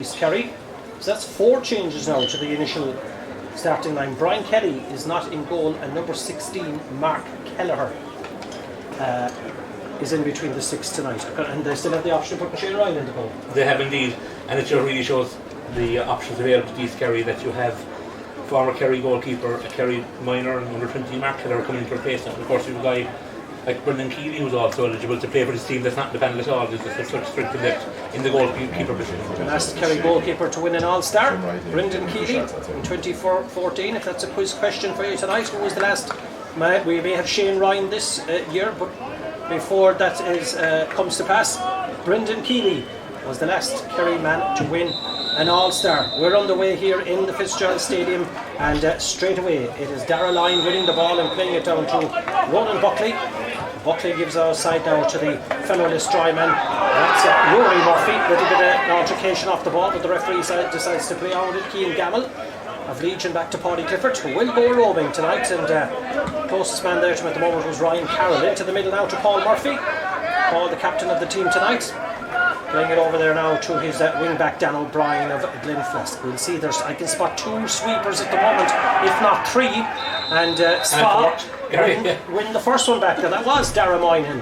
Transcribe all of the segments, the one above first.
East Kerry. So that's 4 changes now to the initial starting line. Brian Kelly is not in goal, and number 16, Mark Kelleher, is in between the 6 tonight. And they still have the option of putting Shane Ryan in the goal. They have indeed, and it just really shows the options available to East Kerry, that you have former Kerry goalkeeper, a Kerry minor, and number 20 Mark Kelleher coming to replace him. Of course, you have a guy like Brendan Keeley, who's also eligible to play for this team. That's not in the panel at all. There's just such strength in depth in the goalkeeper position. The last Kerry goalkeeper to win an All-Star, Brendan Keeley, in 2014. If that's a quiz question for you tonight, who was the last? We may have Shane Ryan this year, but before that comes to pass, Brendan Keeley was the last Kerry man to win an All-Star. We're on the way here in the Fitzgerald Stadium, and straight away it is Darragh Lyne winning the ball and playing it down to Ronan Buckley. Buckley gives our side now to the fellow Listroy man. That's Rory Murphy. A little bit of an altercation off the ball, but the referee decides to play on with it. Cian Gamble of Legion back to Paddy Clifford, who will go roaming tonight, and closest man there to him at the moment was Ryan Carroll. Into the middle now to Paul Murphy. Paul, the captain of the team tonight, playing it over there now to his wing back Dan O'Brien of Glenflesk. We'll see, I can spot 2 sweepers at the moment, if not 3, and Spa win the first one back there. That was Darragh Moynihan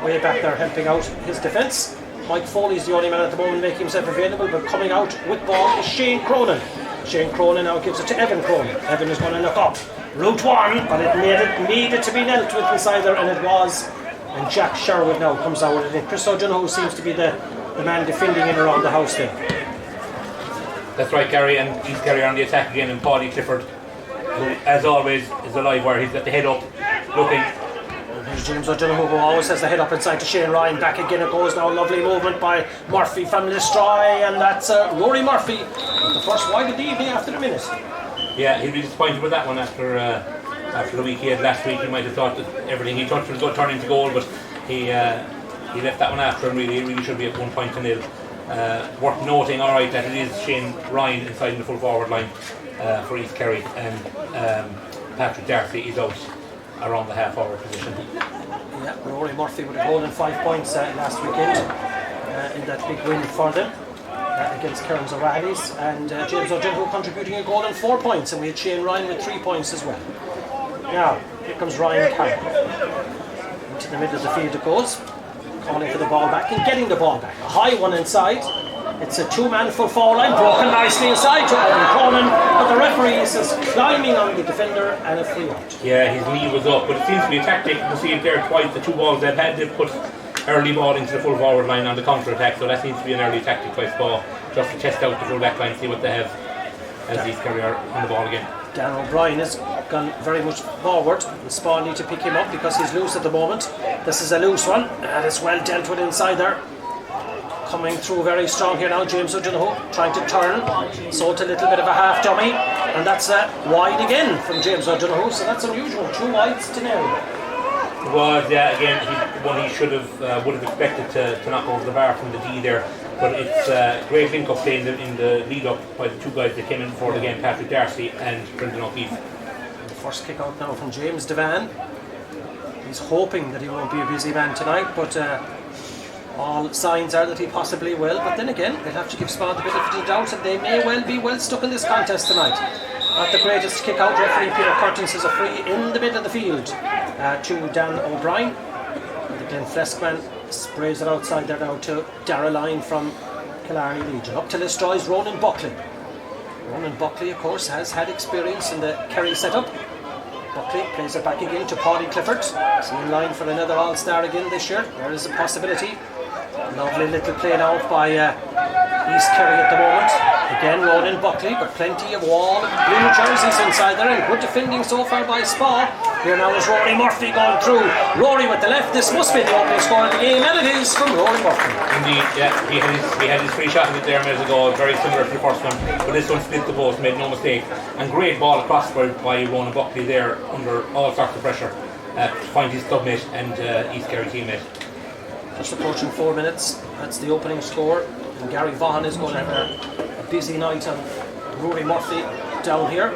way back there helping out his defence. Mike Foley's the only man at the moment making himself available, but coming out with ball is Shane Cronin. Shane Cronin now gives it to Evan Cronin. Evan is going to look up. Route 1, but it needed to be knelt with inside there, and it was. And Jack Sherwood now comes out with it. Chris O'Donoghue seems to be the man defending in around the house there. That's right, Kerry, and East Kerry on the attack again, and Paddy Clifford, who as always is alive where he's got the head up looking. There's James O'Donoghue, who always has the head up inside to Shane Ryan. Back again it goes now. Lovely movement by Murphy from Listroy, and that's Rory Murphy with the first wide of the evening after a minute. Yeah, he'd be disappointed with that one after the week he had last week. He might have thought that everything he touched was going to turn into goal, but he left that one after, and really should be at 1-0. Worth noting, alright, that it is Shane Ryan inside in the full forward line for East Kerry, and Patrick Darcy is out around the half forward position. Yeah, Rory Murphy with a goal and 5 points last weekend in that big win for them against Kerins O'Reilly's, and James O'Donoghue contributing a goal and 4 points, and we had Shane Ryan with 3 points as well. Now, here comes Ryan Carroll. Into the middle of the field it goes, calling for the ball back and getting the ball back. A high one inside. It's a 2-man full forward line, broken nicely inside to Evan Cronin, but the referee is just climbing on the defender and a free out. Yeah, his knee was up, but it seems to be a tactic. You can see it there twice, the 2 balls they've had, they've put early ball into the full forward line on the counter attack, so that seems to be an early tactic by Spa, just to test out the full back line, see what they have as East Kerry are on the ball again. Dan O'Brien has gone very much forward. The Spa need to pick him up because he's loose at the moment. This is a loose one, and it's well dealt with inside there. Coming through very strong here now, James O'Donoghue trying to turn, so it's a little bit of a half dummy, and that's wide again from James O'Donoghue, so that's unusual, 2 wides to nil. It was, yeah, again, one he should have would have expected to knock over the bar from the D there, but it's great link-up play in the lead-up by the 2 guys that came in before the game, Patrick Darcy and Brendan O'Keefe. The first kick out now from James Devan. He's hoping that he won't be a busy man tonight, but all signs are that he possibly will, but then again they'll have to give Spa the benefit of the doubt, and they may well be well stuck in this contest tonight. Not the greatest kick out. Referee Peter Curtin says a free in the middle of the field to Dan O'Brien. The Glenflesk man sprays it outside there now to Darragh Lyne from Killarney Legion. Up to Listroy's Ronan Buckley. Ronan Buckley, of course, has had experience in the Kerry setup. Buckley plays it back again to Paddy Clifford. Is in line for another All-Star again this year. There is a possibility. Lovely little play now by East Kerry at the moment. Again, Ronan Buckley, but plenty of wall blue jerseys inside there, and good defending so far by Spa. Here now is Rory Murphy going through. Rory with the left. This must be the opening score of the game, and it is from Rory Murphy. Indeed, yeah, he had his free shot at it there a minute ago, very similar to the first one, but this one split the post, made no mistake, and great ball across by Ronan Buckley there under all sorts of pressure to find his clubmate and East Kerry teammate. Just approaching 4 minutes. That's the opening score, and Gary Vaughan is going to have a busy night on Rory Murphy down here.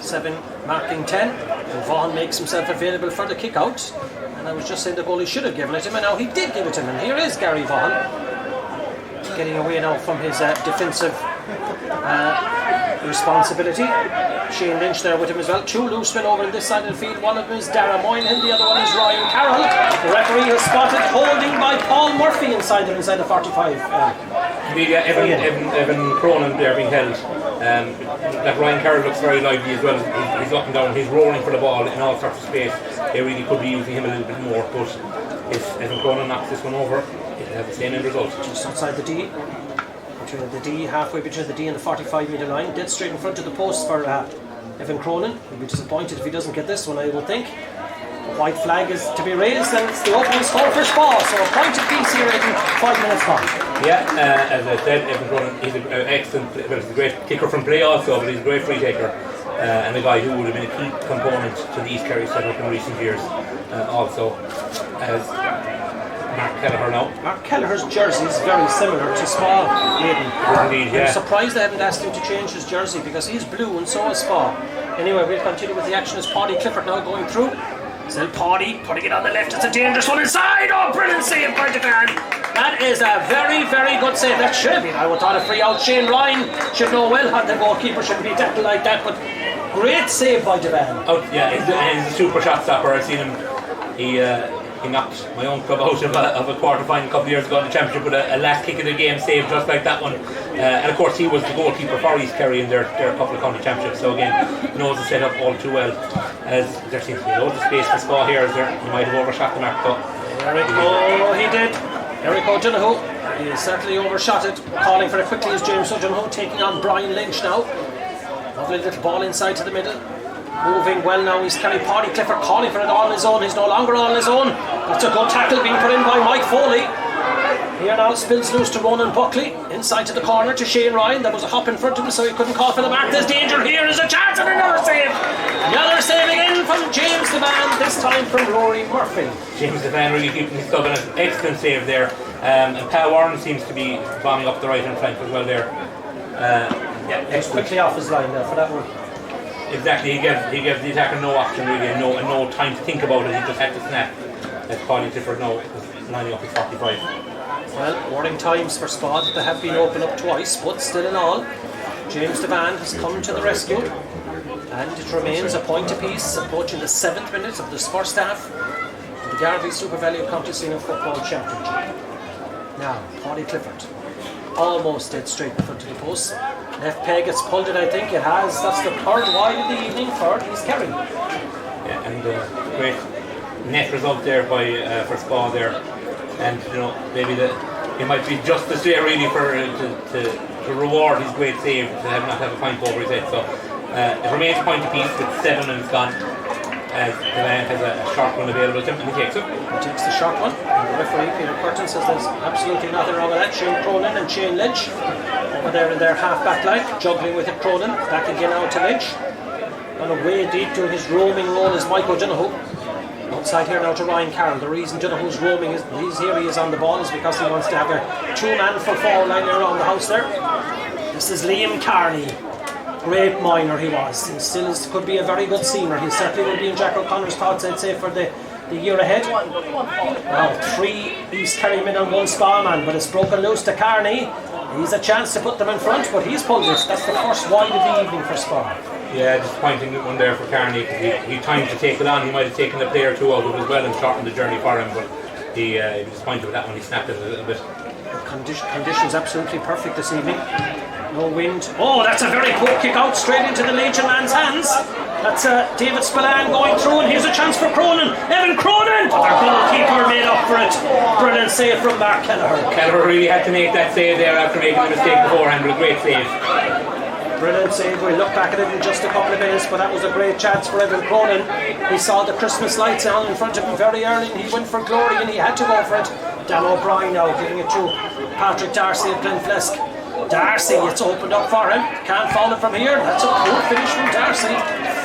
7 marking 10, and Vaughan makes himself available for the kick out, and I was just saying the goalie should have given it to him, and now he did give it to him, and here is Gary Vaughan. getting away now from his defensive responsibility. Shane Lynch there with him as well. 2 loose men over on this side of the field. One of them is Dara Moynihan, the other one is Ryan Carroll. The referee has spotted holding by Paul Murphy inside the 45. Evan Cronin there being held. That Ryan Kerry looks very lively as well. He's up and down, he's roaring for the ball in all sorts of space. They really could be using him a little bit more, but if Evan Cronin knocks this one over, it'll have the same end result. Just outside the D, between the D, halfway between the D and the 45-metre line, dead straight in front of the post for Evan Cronin. He'll be disappointed if he doesn't get this one, I will think. White flag is to be raised, and it's the opening score for Spa, so a point apiece here in 5 minutes time. Yeah, as I said, Evan Cronin, he's an excellent, well, he's a great kicker from play also, but he's a great free taker, and a guy who would have been a key component to these Kerry setup in recent years. Also, as Mark Kelleher now. Mark Kelleher's jersey is very similar to Spa, Aidan. Indeed, yeah. I'm surprised they haven't asked him to change his jersey because he's blue and so is Spa. Anyway, we'll continue with the action as Paddy Clifford now going through. Still Paddy putting it on the left. It's a dangerous one inside. Oh, brilliant save by the man. That is a very, very good save. That should have been, I would thought, a free out. Shane Ryan should know well how the goalkeeper shouldn't be tackled like that, but great save by the man. Oh, yeah, he's a super shot stopper. I've seen him. He knocked my own club out of a quarter final a couple of years ago in the championship with a last kick of the game save just like that one. And of course he was the goalkeeper for East Kerry in their couple of county championships, so again knows the setup all too well. As there seems to be loads of space for Spa here, as he might have overshot the mark, but he did. Eric O'Donoghue, he certainly overshot it, calling for it quickly as James O'Donoghue taking on Brian Lynch now. Lovely little ball inside to the middle. Moving well now, he's Kerry. Paddy Clifford calling for it on his own. He's no longer on his own. That's a good tackle being put in by Mike Foley. Here now spills loose to Ronan Buckley. Inside to the corner to Shane Ryan. There was a hop in front of him, so he couldn't call for the mark. There's danger here. There's a chance and another save. Another save again from James Devan, this time from Rory Murphy. James Devan really keeping his stub, and an excellent save there. And Pat Warren seems to be bombing up the right hand flank as well there. He's quickly off his line there for that one. Exactly, he gave the attacker no option really, and no time to think about it. He just had to snap. As Paddy Clifford now is lining up his 45. Well, warning times for Spa that they have been opened up twice, but still in all, James Devan has come to the rescue, and it remains a point apiece, approaching the 7th minute of this first half of the Garvey Super Value County Senior Football Championship. Now, Paddy Clifford, almost dead straight in front of the post. Left peg, it's pulled it, I think it has. That's the 3rd wide of the evening for East Kerry. Yeah, and great net result there for Spa there, and maybe it might be justice there really for to reward his great save to not have a point over his head. So it remains a point apiece with 7 minutes gone. As the man has a short one available to him, and he takes it. He takes the short one. And the referee Peter Curtin says there's absolutely nothing wrong with that. Shane Cronin and Shane Lynch over there in their half-back line, juggling with it. Cronin back again out to Lynch. On a way deep to his roaming role is Mike O'Donoghue. Outside here now to Ryan Carroll. The reason Donoghue's roaming is he is on the ball is because he wants to have a 2-man full forward line around the house there. This is Liam Carney. Great minor he was. He still could be a very good seamer. He certainly will be in Jack O'Connor's thoughts, I'd say, for the year ahead. Now 3 East Kerry men and 1 Spa man, but it's broken loose to Carney. He's a chance to put them in front, but he's pulled it. That's the first wide of the evening for Spa. Yeah, disappointing one there for Carney. He timed to take it on. He might have taken a player or two out of it as well and shortened the journey for him, but he was disappointed with that one. He snapped it a little bit. Conditions absolutely perfect this evening. No wind. Oh, that's a very poor kick out straight into the Legion man's hands. That's David Spillane going through, and here's a chance for Cronin. Evan Cronin! But their goalkeeper made up for it. Brilliant save from Mark Kelleher. Kelleher really had to make that save there after making a mistake beforehand, but a great save. Brilliant save. We'll look back at it in just a couple of minutes, but that was a great chance for Evan Cronin. He saw the Christmas lights on in front of him very early, and he went for glory, and he had to go for it. Dan O'Brien now giving it to Patrick Darcy at Glenflesk. Darcy, it's opened up for him. Can't foul it from here. That's a poor finish from Darcy.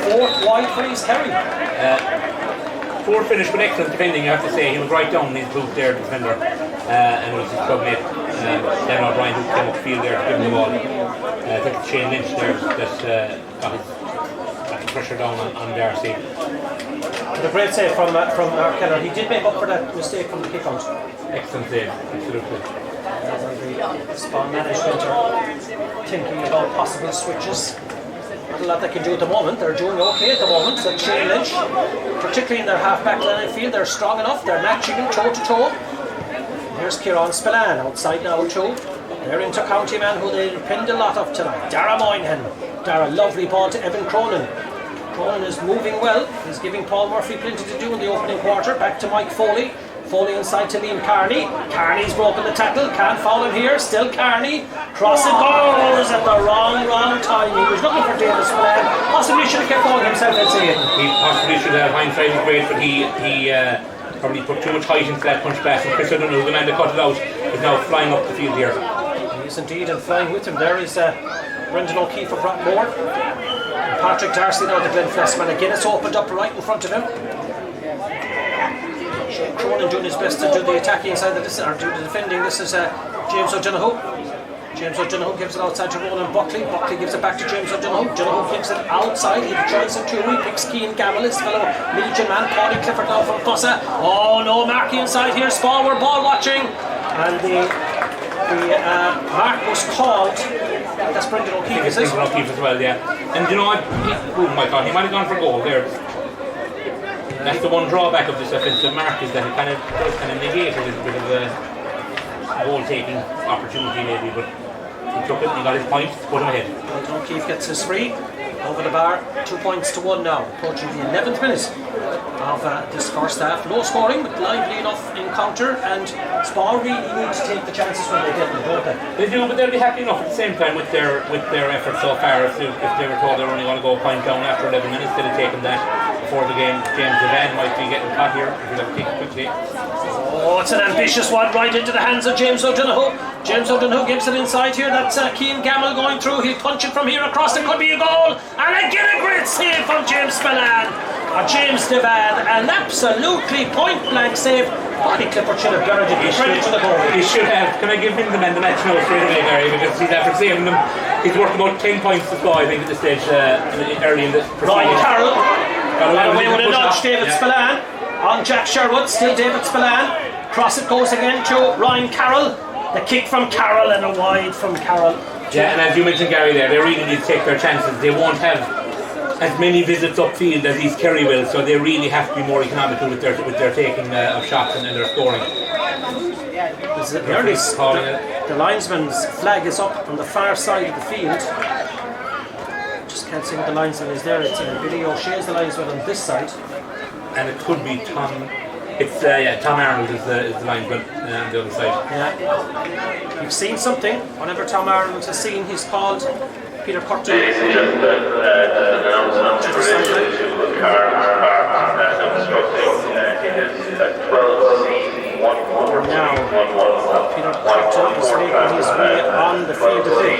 4th wide for East Kerry. Poor finish, but excellent defending, I have to say. He was right down in his boot there, defender. And it was his club mate, Dan O'Brien, who came up field there to give him the ball. I think it's Shane Lynch there that got his pressure down on Darcy. A great save from Mark Kelleher. He did make up for that mistake from the kick out. Excellent save, absolutely. The Spawn management are thinking about possible switches. Not a lot they can do at the moment. They're doing okay at the moment. So Shane Lynch, particularly in their half-back line field, they're strong enough. They're matching them toe-to-toe. Here's Kieran Spillane outside now too. They're into County man who they pinned a lot of tonight. Dara Moynihan. Dara, lovely ball to Evan Cronin. Cronin is moving well. He's giving Paul Murphy plenty to do in the opening quarter. Back to Mike Foley. Foley inside to Liam Carney. Carney's broken the tackle. Can't foul him here. Still Carney. Crossing goes at the wrong time. He was looking for Davis Spillane. Possibly should have kept going himself, I'd say. He possibly should have. Hindsight was great, but he probably put too much height into that punch pass. And Chris O'Donoghue, the man that cut it out, is now flying up the field here. He is indeed, and flying with him there is Brendan O'Keefe of Rockmore. And Patrick Darcy now, the Glenflesk man. Again, it's opened up right in front of him. Shane Cronin doing his best to do the attacking side of this, or do the defending. This is James O'Donoghue. James O'Donoghue gives it outside to Ronan Buckley. Buckley gives it back to James O'Donoghue. O'Donoghue gives it outside. He joins him too. He picks Keane Gamble, his fellow Legion man. Paulie Clifford now from Fossa. Oh no, Marky inside here. Spall, we're ball watching. And the mark was called. That's Brendan O'Keefe, is it? Brendan O'Keefe as well, yeah. And you know what? Oh my God, he might have gone for goal there. That's the one drawback of this offensive mark, is that it does negate a little bit of a goal-taking opportunity maybe, but he took it, he got his points, put him ahead. Brendan O'Keefe gets his free over the bar, 2 points to 1 now, approaching the 11th minute of this first half. Low scoring, but lively enough encounter, and Spawn really need to take the chances when they get them, don't they? They do, but they'll be happy enough at the same time with their effort so far. If they were told they're only going to go a point down after 11 minutes, they'd have taken that before the game. James Devan might be getting caught here if he'll have to take it quickly. Oh, it's an ambitious one right into the hands of James O'Donoghue. James O'Donoghue gives it inside here. That's Keane Gamble going through. He'll punch it from here across. It could be a goal. And again a great save from James Spillane. James Devan, an absolutely point-blank save. Body Clifford should have buried it. Credit to the goal. He should have. Can I give him the man the match now straight away, Kerry? Because he's after saving them. He's worth about 10 points to score, I think, at this stage early in the Ryan Carroll got away with a nudge. David Yeah. Spillane on Jack Sherwood. Still David Spillane. Cross it goes again to Ryan Carroll. The kick from Carroll and a wide from Carroll. Yeah, and as you mentioned, Gary, there, they really need to take their chances. They won't have as many visits upfield as East Kerry will, so they really have to be more economical with their taking of shots and their scoring. The linesman's flag is up on the far side of the field. Just can't see what the linesman is there. It's Billy O'Shea's the linesman on this side. And it could be Tom. It's Tom Arnold is the linesman on the other side. Yeah, you've seen something. Whenever Tom Arnold has seen, he's called Peter Curtin. Ladies and gentlemen, an announcement related to the car park obstructing is at 12C14. Now, Peter Curtin is making his way on the field of play.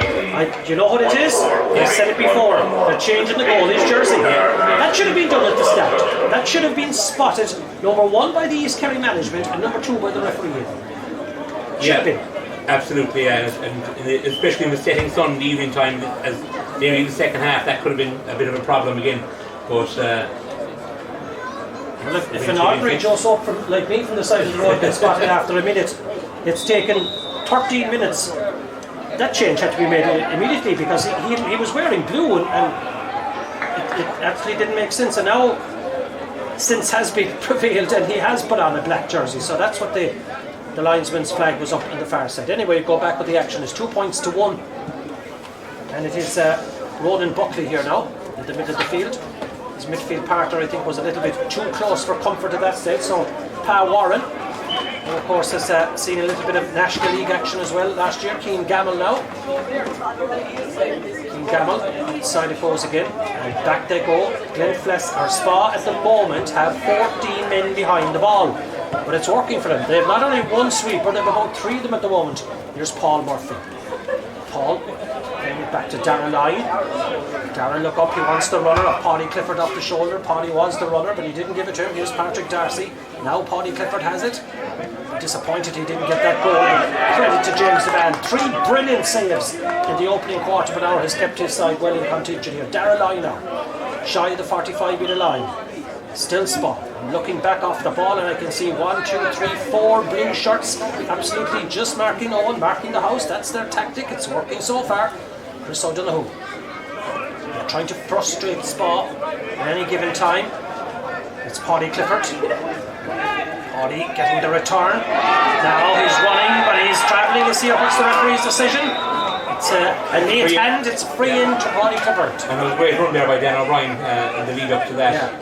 Do you know what it is? I've said it before. They're changing the goalie's jersey. That should have been done at the start. That should have been spotted, number 1 by the East Kerry management and number 2 by the referee. Should have been. Absolutely, yeah, and especially in the setting sun in the evening time, as nearly in the second half, that could have been a bit of a problem again. But if an ordinary Joe Soap like me from the side of the road gets spotted after a minute, it's taken 13 minutes. That change had to be made immediately because he was wearing blue and it actually didn't make sense. And now, since has been prevailed and he has put on a black jersey, so that's what the linesman's flag was up on the far side. Anyway, go back with the action. It's 2 points to 1. And it is Ronan Buckley here now, in the middle of the field. His midfield partner, I think, was a little bit too close for comfort at that stage. So, Pa Warren, who of course has seen a little bit of National League action as well last year. Keane Gamble now. Keane Gamble, outside it goes again. And back they go. Glenflesk, or Spa at the moment, have 14 men behind the ball. But it's working for them. They have not only one sweeper, they have about 3 of them at the moment. Here's Paul Murphy. Paul, playing it back to Darren Lyne. Darren, look up, he wants the runner of Paulie Clifford off the shoulder. Paulie was the runner, but he didn't give it to him. Here's Patrick Darcy. Now Paulie Clifford has it. Disappointed he didn't get that goal. Credit to James Devan. 3 brilliant saves in the opening quarter, but now has kept his side well in contention here. Darren Lyne now, shy of the 45-metre line. Still Spa. I'm looking back off the ball and I can see 1, 2, 3, 4 blue shirts absolutely just marking Owen, marking the house. That's their tactic. It's working so far. Chris O'Donoghue. They're trying to frustrate Spa at any given time. It's Paddy Clifford. Paddy getting the return. Now he's running, but he's travelling. We'll see what's the referee's decision. It's a late hand. It's free in to Paddy Clifford. And it was a great run there by Dan O'Brien in the lead up to that.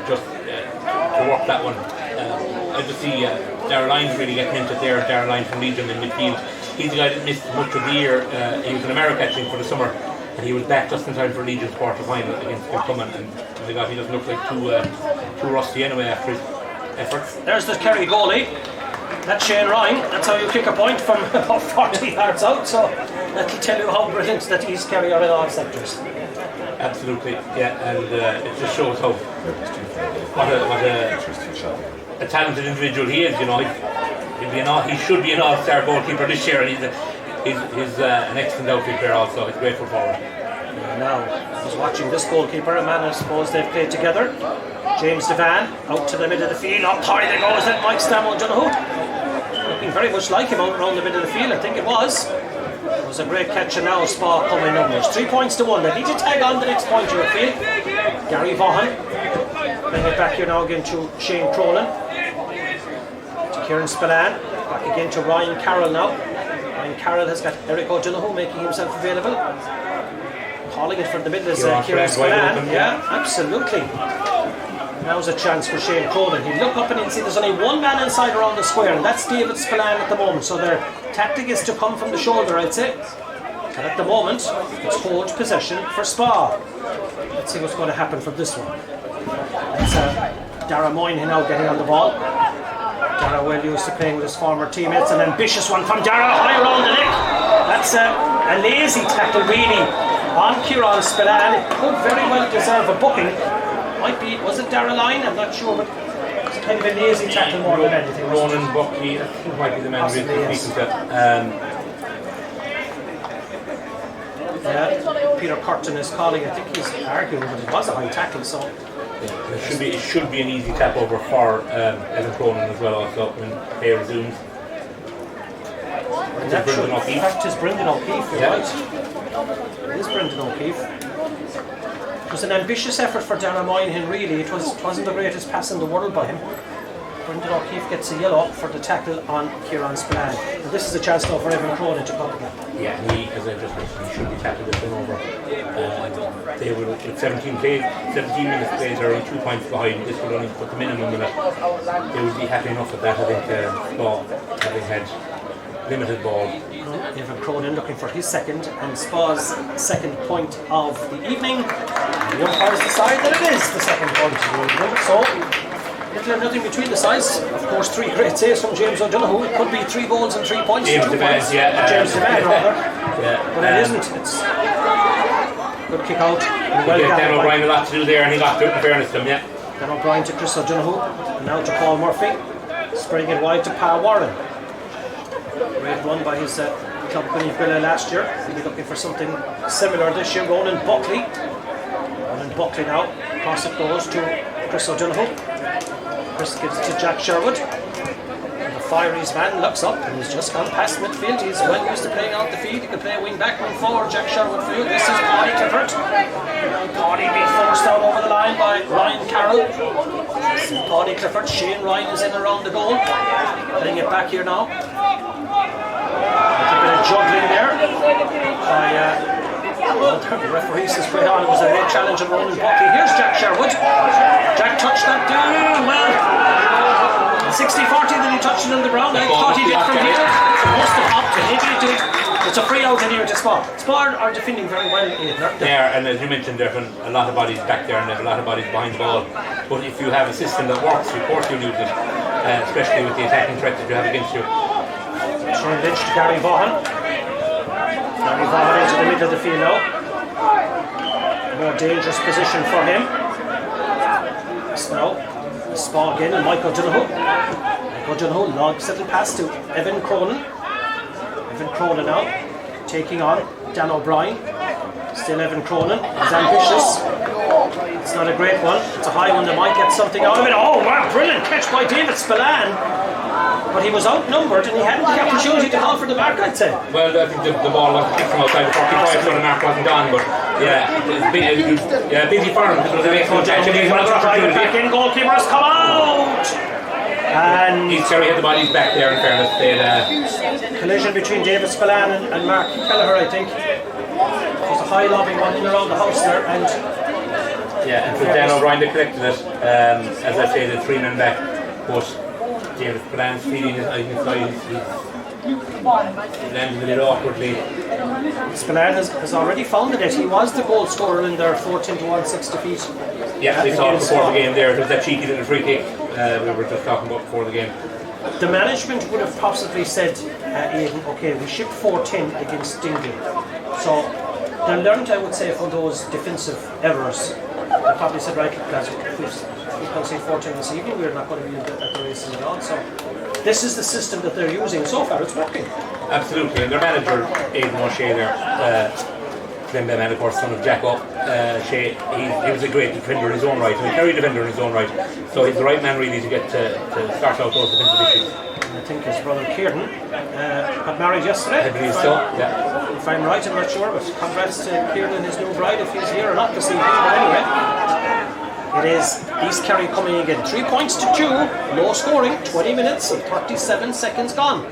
Just to work that one. I just see Darragh Lyons really getting into there. Darragh Lyons from Legion in midfield. He's the guy that missed much of the year. He was in America actually for the summer, and he was back just in time for Legion's quarter final against Kilcummin. And my God, he doesn't look like too rusty anyway after his efforts. There's the Kerry goalie. That's Shane Ryan. That's how you kick a point from about 40 yards out. So that'll tell you how brilliant that East Kerry are in all sectors. Absolutely, yeah, and it just shows how what a talented individual he is. You know, he should be an all-star goalkeeper this year, and he's an excellent outfield player also. He's great for forward. Now, I was watching this goalkeeper, a man I suppose they've played together. James Devan, out to the middle of the field. Up high there goes that Mike Stammo O'Donoghue. Looking very much like him out around the middle of the field, I think it was. It was a great catch, and now Spa coming numbers. 3 points to 1. They need to tag on the next point, you feel. Gary Vaughan. Bring it back here now again to Shane Cronin. To Kieran Spillane. Back again to Ryan Carroll now. Ryan Carroll has got Eric O'Donoghue making himself available. Calling it from the middle is Kieran Spillane. Yeah, absolutely. Now's a chance for Shane Cronin. He'll look up and he'll see there's only one man inside around the square, and that's David Spillane at the moment. So their tactic is to come from the shoulder, I'd say. And at the moment, it's hold possession for Spa. Let's see what's going to happen from this one. It's Darragh Moynihan now getting on the ball. Darragh well used to playing with his former teammates. An ambitious one from Darragh, high around the neck. That's a lazy tackle really on Kieran Spillane. It could very well deserve a booking. Might be, was it Darragh Lyons? I'm not sure, but it's kind of a lazy tackle more than anything. Ronan Buckley, I think might be the man we're speaking to. Peter Curtin is calling. I think he's arguing, but it was a high tackle, so it should be an easy tap over for Evan Cronin as well. Also when play resumes. In fact, it's Brendan O'Keefe. You're right. It is Brendan O'Keefe. It was an ambitious effort for Darragh Moynihan, really. It wasn't the greatest pass in the world by him. Brendan O'Keefe gets a yellow for the tackle on Kieran Spillane. And this is a chance now for Evan Cronin to come again. Yeah, as I just mentioned, he should be tackled this one over. They will, with 17 minutes played, they're only 2 points behind. This will only put the minimum in it. They would be happy enough with that, I think, having had limited ball. Evan Cronin looking for his second, and Spa's second point of the evening. The umpires decide that it is the second point of the evening. So, little or nothing between the sides. Of course, 3 great saves from James O'Donoghue. It could be 3 goals and 3 points. James Devan, James Devan, rather. But it isn't. It's good kick out. Well, Dan O'Brien a lot to do there, and he got to it in fairness to him, Dan O'Brien to Chris O'Donoghue, and now to Paul Murphy. Spreading it wide to Pa Warren. Great run by his club Gwynedd last year. He'll be looking for something similar this year. Ronan Buckley. Ronan Buckley now. Cross it goes to Chris O'Donoghue. Chris gives it to Jack Sherwood. And the Fireys man looks up and he's just gone past midfield. He's well used to playing out the field. He can play a wing back, wing forward. Jack Sherwood field. This is Paddy Clifford. Paddy being forced down over the line by Ryan Carroll. Paddy Clifford. Shane Ryan is in around the goal. Playing it back here now. A bit of juggling there by the referee says straight on. It was a real challenge on Ronan Buckley. Here's Jack Sherwood. Jack touched that down. Well, 60-40 that he touched it on the ground. I thought he did from here. It must have popped it. Maybe it did. It's a free out in here to Spa. Spa are defending very well. There, and as you mentioned, there are a lot of bodies back there and there are a lot of bodies behind the ball. But if you have a system that works, of course you'll use it, especially with the attacking threat that you have against you. Shane Lynch to Gary Vaughan. Gary Vaughan into the middle of the field now. A more dangerous position for him. So now, Spa again and Mike O'Donoghue. Mike O'Donoghue logs little pass to Evan Cronin. Evan Cronin now taking on Dan O'Brien. Still Evan Cronin. He's ambitious. It's not a great one. It's a high one that might get something out of it. Oh wow, brilliant catch by David Spillane. But he was outnumbered and he hadn't the opportunity to call for the mark, I'd say. Well, I think the ball was kicked from outside the 45, so the mark wasn't done. But yeah, busy for him because it was an excellent catch. And he's another opportunity. Back in, goalkeepers come out! And East Kerry had the bodies back there, in fairness. They had collision between David Spillane and Mark Kelleher, I think. It was a high lobbing one in around the house there, and yeah, and for Dan O'Brien they collected it. As I say, the 3 men back, but David Spillane's feeding his eyes inside. He landed a bit awkwardly. Spillane has already founded it. He was the goal scorer in their 14-1-6 defeat. Yeah, they saw it before the game there. It was that cheeky little free kick we were just talking about before the game. The management would have possibly said, Aidan, okay, we shipped 4-10 against Dingley. So they learned, I would say, from those defensive errors. They probably said, right, guys, if we can say 4-10 this evening, we're not going to be at the races at all. So this is the system that they're using. So far, it's working. Absolutely, and their manager, Aidan O'Shea there, then of course son of Jack Up, Shea, he was a great defender in his own right, and a Kerry defender in his own right, so he's the right man really to get to start out those defensive issues. I think his brother Kieran got married yesterday. I believe so, yeah. If I'm right, I'm not sure, but congrats to Kieran and his new bride if he's here or not this evening, but anyway. It is East Kerry coming again, 3 points to 2, low scoring, 20 minutes and 37 seconds gone.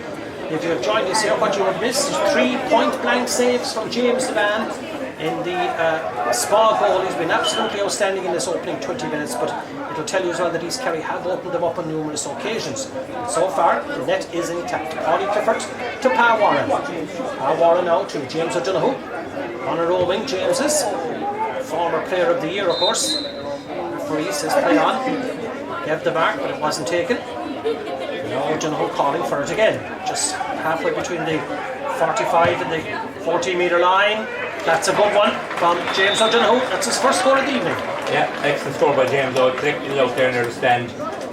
If you have joined us here, what you have missed is 3 point-blank saves from James Devan in the Spa goal. He's been absolutely outstanding in this opening 20 minutes, but it'll tell you as well that East Kerry have opened them up on numerous occasions. And so far, the net is intact. Ollie Clifford to Pa Warren. Pa Warren now to James O'Donoghue. On a roaming, James's former player of the year, of course. Referee says play on. Gave the mark, but it wasn't taken. Now O'Donoghue calling for it again, just halfway between the 45 and the 40-metre line. That's a good one from James O'Donoghue. That's his first score of the evening. Yeah, excellent score by James. Collected it out there near the stand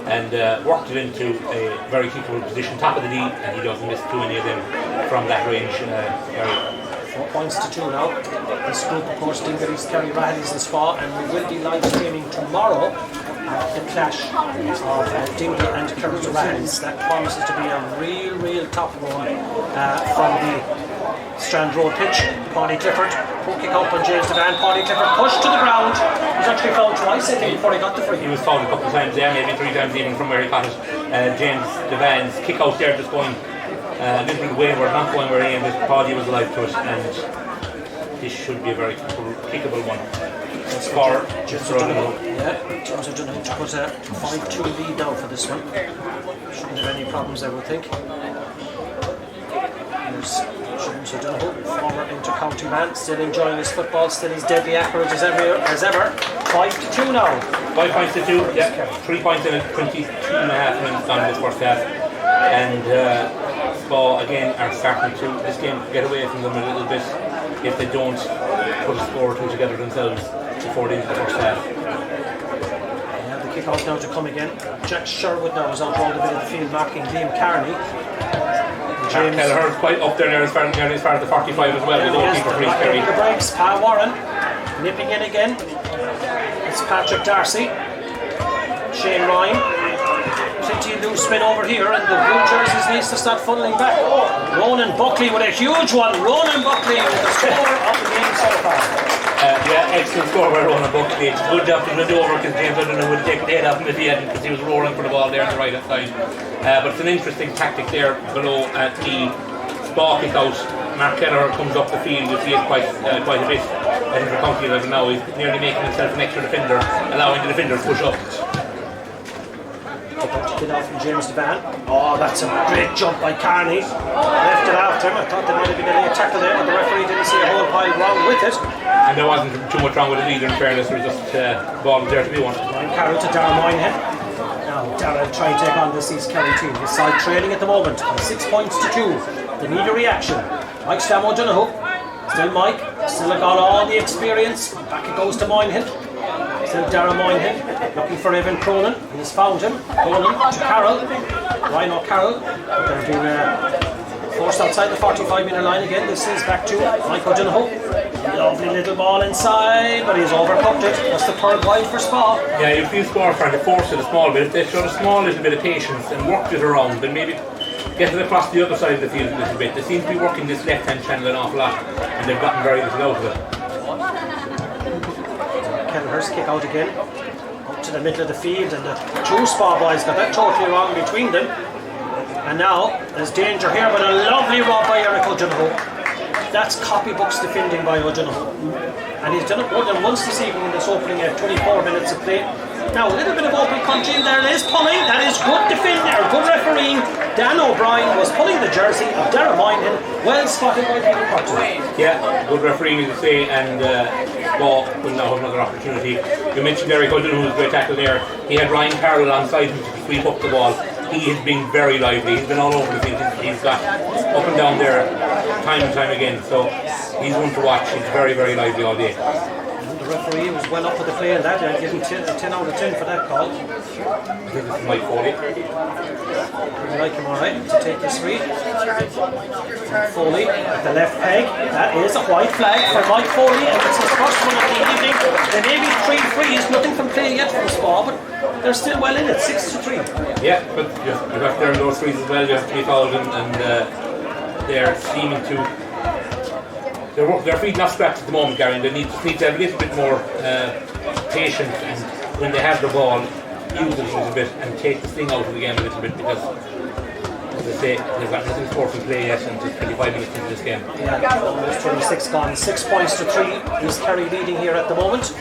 and worked it into a very kickable position, top of the D, and he doesn't miss too many of them from that range. 4 points to 2 now. This group, of course, Dingley's, Kerry, Rallies and Spa, and we will be live streaming tomorrow the clash of Dingley and Kerry Rallies. That promises to be a real tough one from the Strand Road pitch. Paudie Clifford, who kick out on James Devan. Paudie Clifford pushed to the ground. He's actually fouled twice, I think, before he got the free. He was fouled a couple of times there, maybe 3 times even from where he caught it. James Devan's kick out there just going a little bit wayward, not going where he ended. Paudie was alive to it, and this should be a very kickable one. For James O'Donoghue. Yeah, James O'Donoghue to put a 5-2 lead now for this one. Shouldn't have any problems, I would think. There's James O'Donoghue, former inter-county man, still enjoying his football, still as deadly accurate as ever. 5-2 now. 5 points to 2, yeah. 3 points in it, 22.5 minutes on this first half. And Spa again are starting to this game get away from them a little bit if they don't put a score or two together themselves before the end of the first half. Yeah, the kick out now to come again. Jack Sherwood now is out round the middle of the field marking Liam Carney. James Kelleher's quite up there nearly as far as the 45 as well. The breaks, Pa Warren nipping in again. It's Patrick Darcy. Shane Ryan. Plenty of loose spin over here, and the blue jerseys needs to start funneling back. Ronan Buckley with a huge one. Ronan Buckley with the score of the game so far. Yeah, excellent score by Ronan Buckley. It's a good job to win over because James O'Donoghue would have taken the head off him if he hadn't, because he was rolling for the ball there on the right hand side. But it's an interesting tactic there below at the Spa kick out. Mark Kelleher comes up the field. You see it quite a bit at inter-county level now. He's nearly making himself an extra defender, allowing the defender to push up. Get off from James Devan. Oh, that's a great jump by Carney. Left it after him. I thought there might have been a late tackle there, but the referee didn't see a whole pile wrong with it. And there wasn't too much wrong with it either, in fairness. There was just ball there to be won. Ryan Carroll to Darragh Moynihan. Now Darragh trying to take on this East Kerry team. His side trailing at the moment. 6 points to 2. They need a reaction. Mike Stam O'Donoghue. Still Mike. Still got all the experience. Back it goes to Moynihan. Still Darragh Moynihan looking for Evan Cronin. He's found him. Cronin to Carroll. Ryan O'Carroll. They're being forced outside the 45-metre line again. This is back to Mike O'Donoghue. Lovely little ball inside, but he's overcooked it. That's the third wide for Spa. Yeah, you feel Spa trying to force it a small bit. If they showed a small little bit of patience and worked it around, then maybe get it across the other side of the field a little bit. They seem to be working this left-hand channel an awful lot, and they've gotten very little out of it. Kelleher's kick out again, up to the middle of the field, and the two Spa boys got that totally wrong between them. And now there's danger here, but a lovely rob by Eric O'Donoghue. That's copybooks defending by O'Donoghue. And he's done it more than once this evening in this opening at 24 minutes of play. Now a little bit of open country in there. It is pulling. That is good defending, or good refereeing. Dan O'Brien was pulling the jersey of Darragh Moynihan. Well spotted by Peter Curtin. Yeah, good refereeing as you say, and Spa will now have another opportunity. You mentioned Eric O'Donoghue's great tackle there. He had Ryan Carroll onside him to sweep up the ball. He has been very lively. He's been all over the field. He's got up and down there time and time again. So he's one to watch. He's very, very lively all day. The referee was well up with the play in that. I'd give him 10 out of 10 for that call. I think it's Mike Foley. I like him alright to take this free. Foley at the left peg. That is a white flag for Mike Foley, and it's his first one of the evening. There may be 3 frees, nothing from play yet from Spa, but they're still well in it, 6-3. Yeah, but you have to earn those frees as well. You have to be fouled, and they're seeming to. Their feet not strapped at the moment, Gary. They need to have a little bit more patience, and when they have the ball, use it a little bit and take the sting out of the game a little bit, because, as I say, they've got nothing scored from play yet, and just 25 minutes into this game. Yeah, almost 26 gone. 6 points to 3 is Kerry leading here at the moment.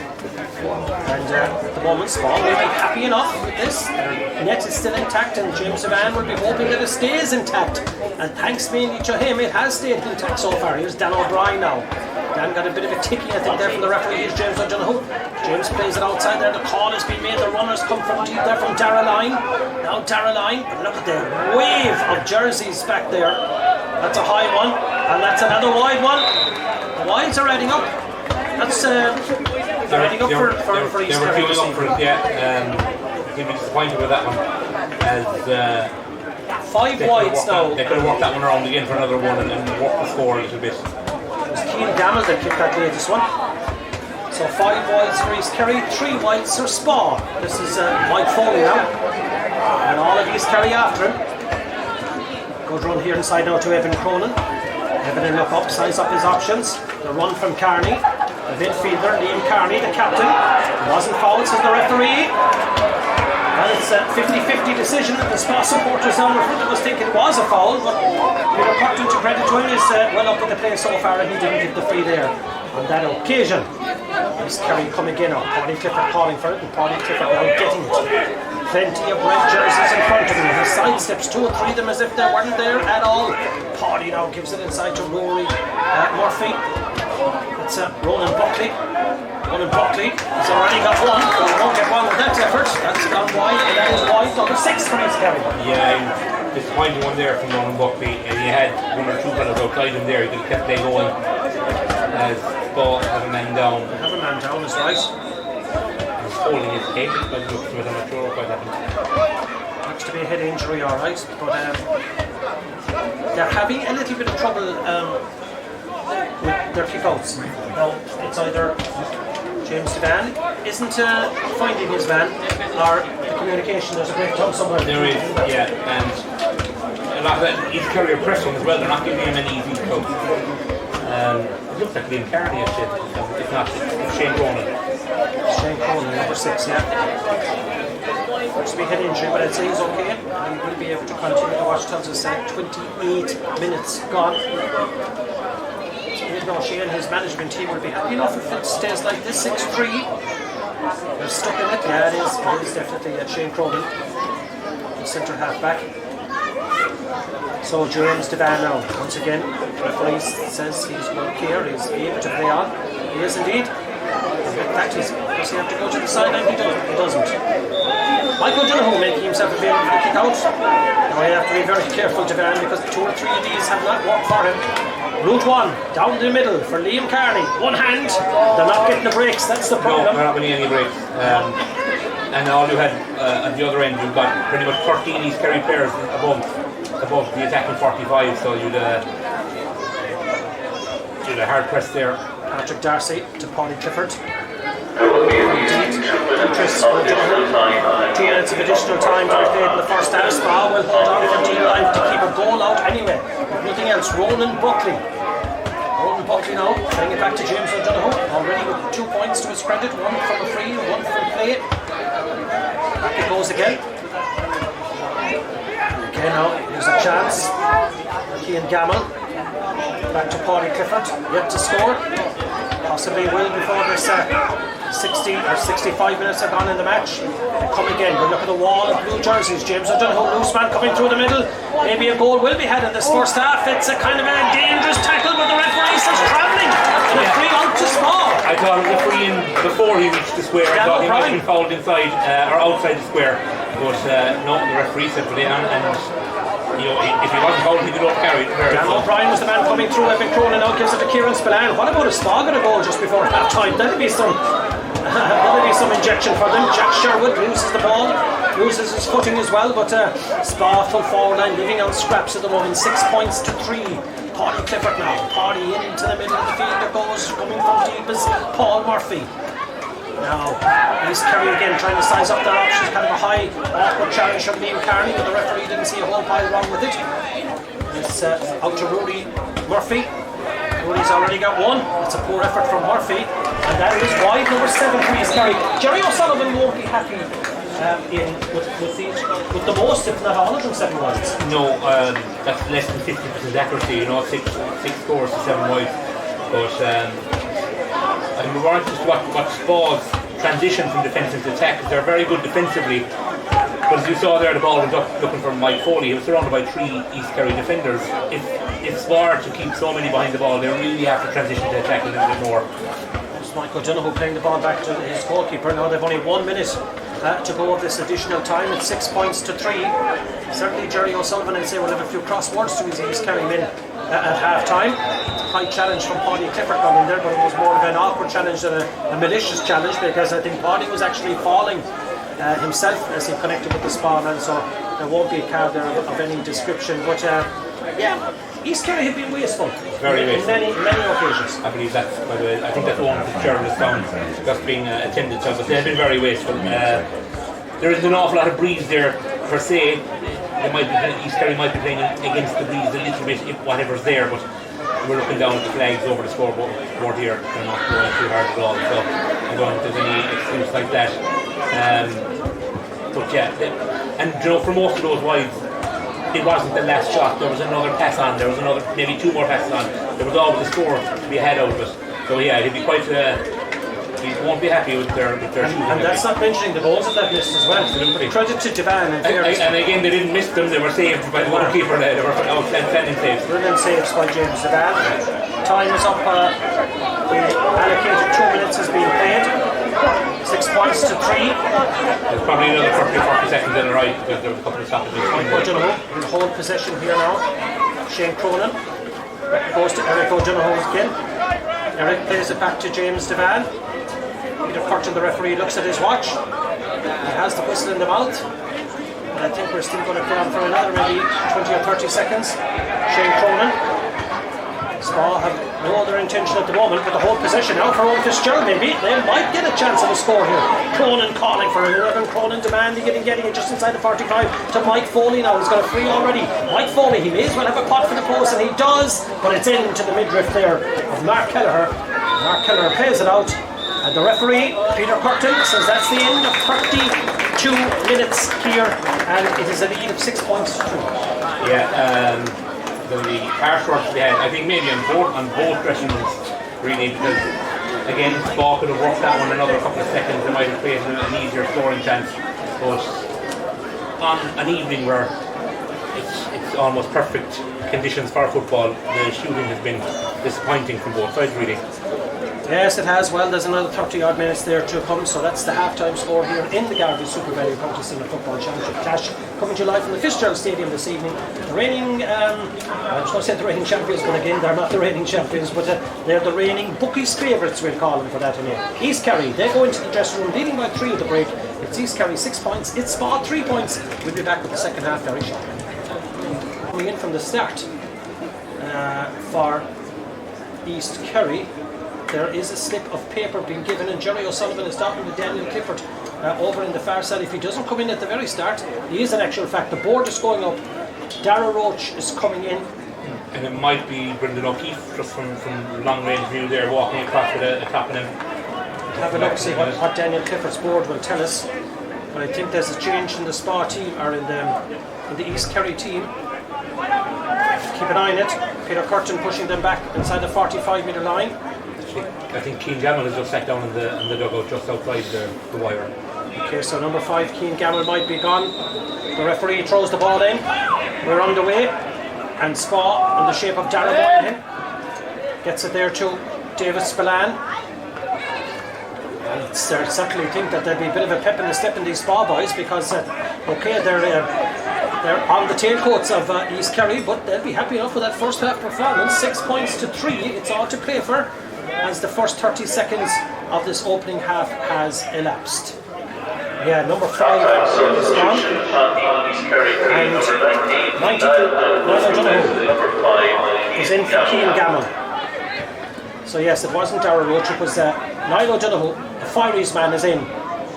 And at the moment, Spa will be happy enough with this. Their net is still intact, and James Evan will be hoping that it stays intact. And thanks mainly to him, it has stayed intact so far. Here's Dan O'Brien now. Dan got a bit of a ticking, I think, there from the referee. Here's James O'Donoghue. James plays it outside there. The call has been made. The runners come from deep there from Darragh Line. Now Darragh Line. But look at the wave of jerseys back there. That's a high one, and that's another wide one. The wides are adding up. That's ready up for East Kerry. They were queuing up for it, yeah. He'd be disappointed with that one. As 5 wides now. They could have worked that one around again for another one and then worked the score a little bit. It was Keane Gamble that kicked that latest one. So 5 wides for East Kerry, 3 wides for Spa. This is Mike Foley now. And all of East Kerry after him. Good run here inside now to Evan Cronin. Evan will look up, size up his options. The run from Carney. The midfielder, Liam Carney, the captain. Wasn't fouled, says the referee. Well, it's a 50-50 decision. The Spa supporters down in front of us think it was a foul, but Peter Curtin, to credit to him, is well up with the play so far, and he didn't give the free there on that occasion. East Kerry come again now. Paddy Clifford calling for it, and Paddy Clifford now getting it. Plenty of red jerseys in front of him. He sidesteps 2 or 3 of them as if they weren't there at all. Paddy now gives it inside to Rory Murphy. It's Ronan Buckley. Ronan Buckley has already got one. He won't get one with that effort. That's gone wide, and that is wide number 6 for East Kerry. Yeah, disappointing one there from Ronan Buckley, and he had 1 or 2 fellas outside him there. He could have kept play going. As Ball have a man down. They have a man down, is right. He's holding his head, but looks to it, I'm not sure what happened. Looks to be a head injury, alright, but they're having a little bit of trouble with their kick-outs. Now, it's either James Van isn't finding his van, or the communication, there's a breakdown somewhere. There is, yeah, and a lot of that East Kerry are pressing as well. They're not giving him any easy kick-outs. It looks like Liam Carney is it. If not, it's Shane Cronin. Shane Cronin, number 6, yeah. Looks to be head injury, but I'd say he's okay. He will be able to continue to watch tells us 28 minutes gone. No, Shane and his management team will be happy enough if it stays like this, 6-3. They're stuck in it. Yeah, it is definitely Shane Cronin, the centre half back. So James Devan now, once again, referee says he's okay, or he's able to play on. He is indeed. In fact, does he have to go to the sideline? He doesn't. Michael Donoghue making himself available for the kick out. Now you have to be very careful, Devan, because 2 or 3 of these have not worked for him. Route 1, down the middle for Liam Carney. One hand, they're not getting the breaks, that's the problem. No, they're not getting any breaks. And all you had at the other end, you've got pretty much 13 East Kerry players above the attacking 45, so you'd a hard press there. Patrick Darcy to Paddy Clifford. There will be indeed 2 minutes of additional time. 2 minutes of additional time to be played in the first half. Spa will hold on for Team Life to keep a goal out anyway. If nothing else, Ronan Buckley now playing it back to James O'Donoghue, already with 2 points to his credit, 1 from a free, 1 from play. Back it goes again. Okay, now there's a chance. Cian Gamble back to Paddy Clifford, yet to score. Possibly will before this 60 or 65 minutes have gone in the match. They come again. We look at the wall of blue jerseys. James O'Donoghue, loose man coming through the middle. Maybe a goal will be had in this first half. It's a kind of a dangerous tackle, but the referee says travelling. And a free out to Spa. I thought it was a free in before he reached the square. I thought he might have been fouled inside or outside the square. But no, the referee said play on, and you know, if he wasn't fouled, he could have carried it. Dan O'Brien was the man coming through. Evan Cronin now gives it to Kieran Spillane. What about a Spa got a goal just before half time? That'll be some injection for them. Jack Sherwood loses the ball, loses his footing as well, but Spa full forward line living on scraps at the moment. 6 points to 3. Paddy Clifford now. Paddy into the middle of the field. It goes coming from deep is Paul Murphy. Now, East Kerry again trying to size up their options. Kind of a high, awkward challenge from Liam Carney, but the referee didn't see a whole pile wrong with it. It's out to Rory Murphy. Rory's already got 1. It's a poor effort from Murphy. And that is wide number 7 for East Kerry. Jerry O'Sullivan won't be happy with the most, if not all of them, 7 wides. No, that's less than 50% accuracy. You know, 6 scores to 7 wides. But I'm worried just what Spa's transition from defence into attack. They're very good defensively, but as you saw there, the ball was up looking for Mike Foley. He was surrounded by 3 East Kerry defenders. If Spa are to keep so many behind the ball, they really have to transition to attack a little bit more. It's Michael O'Donoghue playing the ball back to his goalkeeper. Now they've only 1 minute to go of this additional time. It's 6 points to 3. Certainly Jerry O'Sullivan, I'd say, will have a few crosswords to his East Kerry men at half time. High challenge from Paddy Clifford coming there, but it was more of an awkward challenge than a malicious challenge, because I think Paddy was actually falling himself as he connected with the Spa man, so there won't be a card there of any description. But yeah, East Kerry have been wasteful. Very wasteful. Many occasions. I believe that's, by the way, I think that's one that Gerald has found just being attended to, but they've been very wasteful. There isn't an awful lot of breeze there per se. East Kerry might be playing against the breeze a little bit, if whatever's there, but we're looking down at the flags over the scoreboard here. They're not going too hard at all, so I don't think there's any excuse like that. But yeah, and you know, for most of those wides, it wasn't the last shot. There was another pass on. There was another, maybe 2 more passes on. There was always a score to be ahead out of it. So yeah, he'd be quite. He won't be happy with their shooting. And that's not mentioning the goals that they've missed as well. Absolutely. Credit to Javan and again, they didn't miss them. They were saved by the goalkeeper. They were outstanding saves. Brilliant saves by James Javan. Time is up. The allocated 2 minutes has been played. 6 points to 3. There's probably another 40 seconds in the right, because there was a couple of stoppages. O'Donoghue will hold possession here now. Shane Cronin goes to Eric O'Donoghue again. Eric plays it back to James Devan. Peter Curtin, the referee, looks at his watch. He has the whistle in the mouth. And I think we're still going to play on for another maybe 20 or 30 seconds. Shane Cronin. Spa have no other intention at the moment, but the whole possession now for Owen Fitzgerald. Maybe they might get a chance of a score here. Cronin calling for it. Cronin demanding it and getting it just inside the 45 to Mike Foley now. He's got a free already. Mike Foley, he may as well have a pot for the post, and he does, but it's into the midriff there of Mark Kelleher. Mark Kelleher plays it out, and the referee, Peter Curtin, says that's the end of 32 minutes here, and it is a lead of 6 points to 2. Yeah, the harsh work they had, I think maybe on both dressing rooms, really, because again, Spa could have worked that one another couple of seconds. They might have created an easier scoring chance, but on an evening where it's almost perfect conditions for football, the shooting has been disappointing from both sides, really. Yes, it has. Well, there's another 30 odd minutes there to come, so that's the half-time score here in the Garvey Super Value County Senior Football Championship. Clash coming to you live from the Fitzgerald Stadium this evening. The reigning, I was going to say the reigning champions, but again, they're not the reigning champions, but they're the reigning bookies' favourites, we'll call them for that anyway. East Kerry, they go into the dressing room leading by 3 at the break. It's East Kerry 6 points, it's Spa 3 points. We'll be back with the second half very shortly. Coming in from the start for East Kerry there is a slip of paper being given, and Jerry O'Sullivan is talking to Daniel Clifford over in the far side. If he doesn't come in at the very start, he is in actual fact. The board is going up. Dara Roach is coming in. And it might be Brendan O'Keefe, just from long range view there, walking across with a cap in him. Have a look, see what Daniel Clifford's board will tell us. But I think there's a change in the Spa team, or in the East Kerry team. Keep an eye on it. Peter Curtin pushing them back inside the 45-metre line. I think Keane Gamble has just sat down in the dugout just outside the wire. Okay, so number 5, Keane Gamble, might be gone. The referee throws the ball in. We're underway. And Spa, in the shape of Darren Moynihan, gets it there to David Spillane. I certainly think that there'll be a bit of a pep in the step in these Spa boys, because they're on the tailcoats of East Kerry, but they'll be happy enough with that first half performance. 6 points to 3, it's all to play for, as the first 30 seconds of this opening half has elapsed. Yeah, number 5 is gone. And 92 is in for Keane Gamble. So yes, it wasn't Dara Roach, it was Niall O'Donoghue, the Fireys man, is in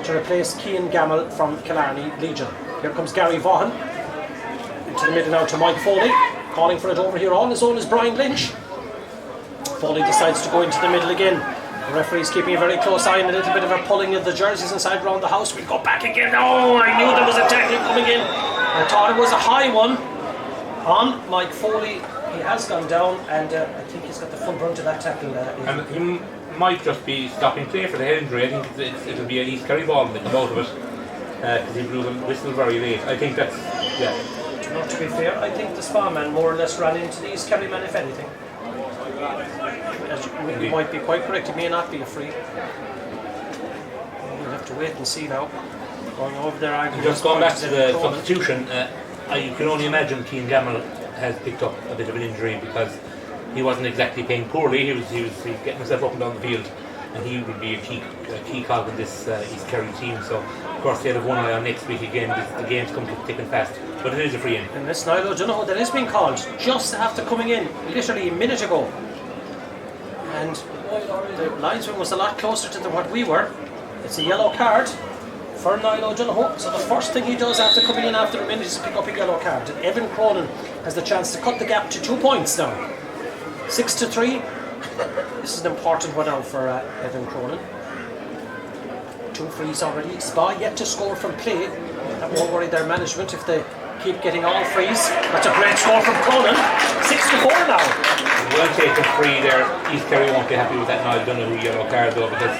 to replace Keane Gamble from Killarney Legion. Here comes Gary Vaughan. Into the middle now to Mike Foley. Calling for it over here on his own is Brian Lynch. Foley decides to go into the middle again. The referee's keeping a very close eye and a little bit of a pulling of the jerseys inside around the house. We'll go back again. Oh, I knew there was a tackle coming in. I thought it was a high one on Mike Foley. He has gone down, and I think he's got the full brunt of that tackle. And he might just be stopping play for the head injury. I think it'll be an East Kerry ball that comes out of it, because he blew the whistle very late. I think that's, Not to be fair, I think the Spa man more or less ran into the East Kerry man, if anything. You might be quite correct, it may not be a free. We'll have to wait and see now. Going over there, just going back to the substitution, I can only imagine Keane Gamble has picked up a bit of an injury, because he wasn't exactly playing poorly. He was getting himself up and down the field, and he would be a key cog in this East Kerry team. So of course they'll have one eye on next week again. The game's come thick and fast, but it is a free in. And this Niall O'Donoghue that is being called just after coming in literally a minute ago, and the linesman was a lot closer to what we were. It's a yellow card for Niall O'Donoghue. So the first thing he does after coming in after a minute is pick up a yellow card. And Evan Cronin has the chance to cut the gap to 2 points now. 6-3. This is an important one out for Evan Cronin. 2 frees already. Spa yet to score from play. That won't worry their management if they keep getting all frees. That's a great score from Cronin. 6-4 now. Well taken free there. East Kerry won't be happy with that Niall O'Donoghue yellow card though, because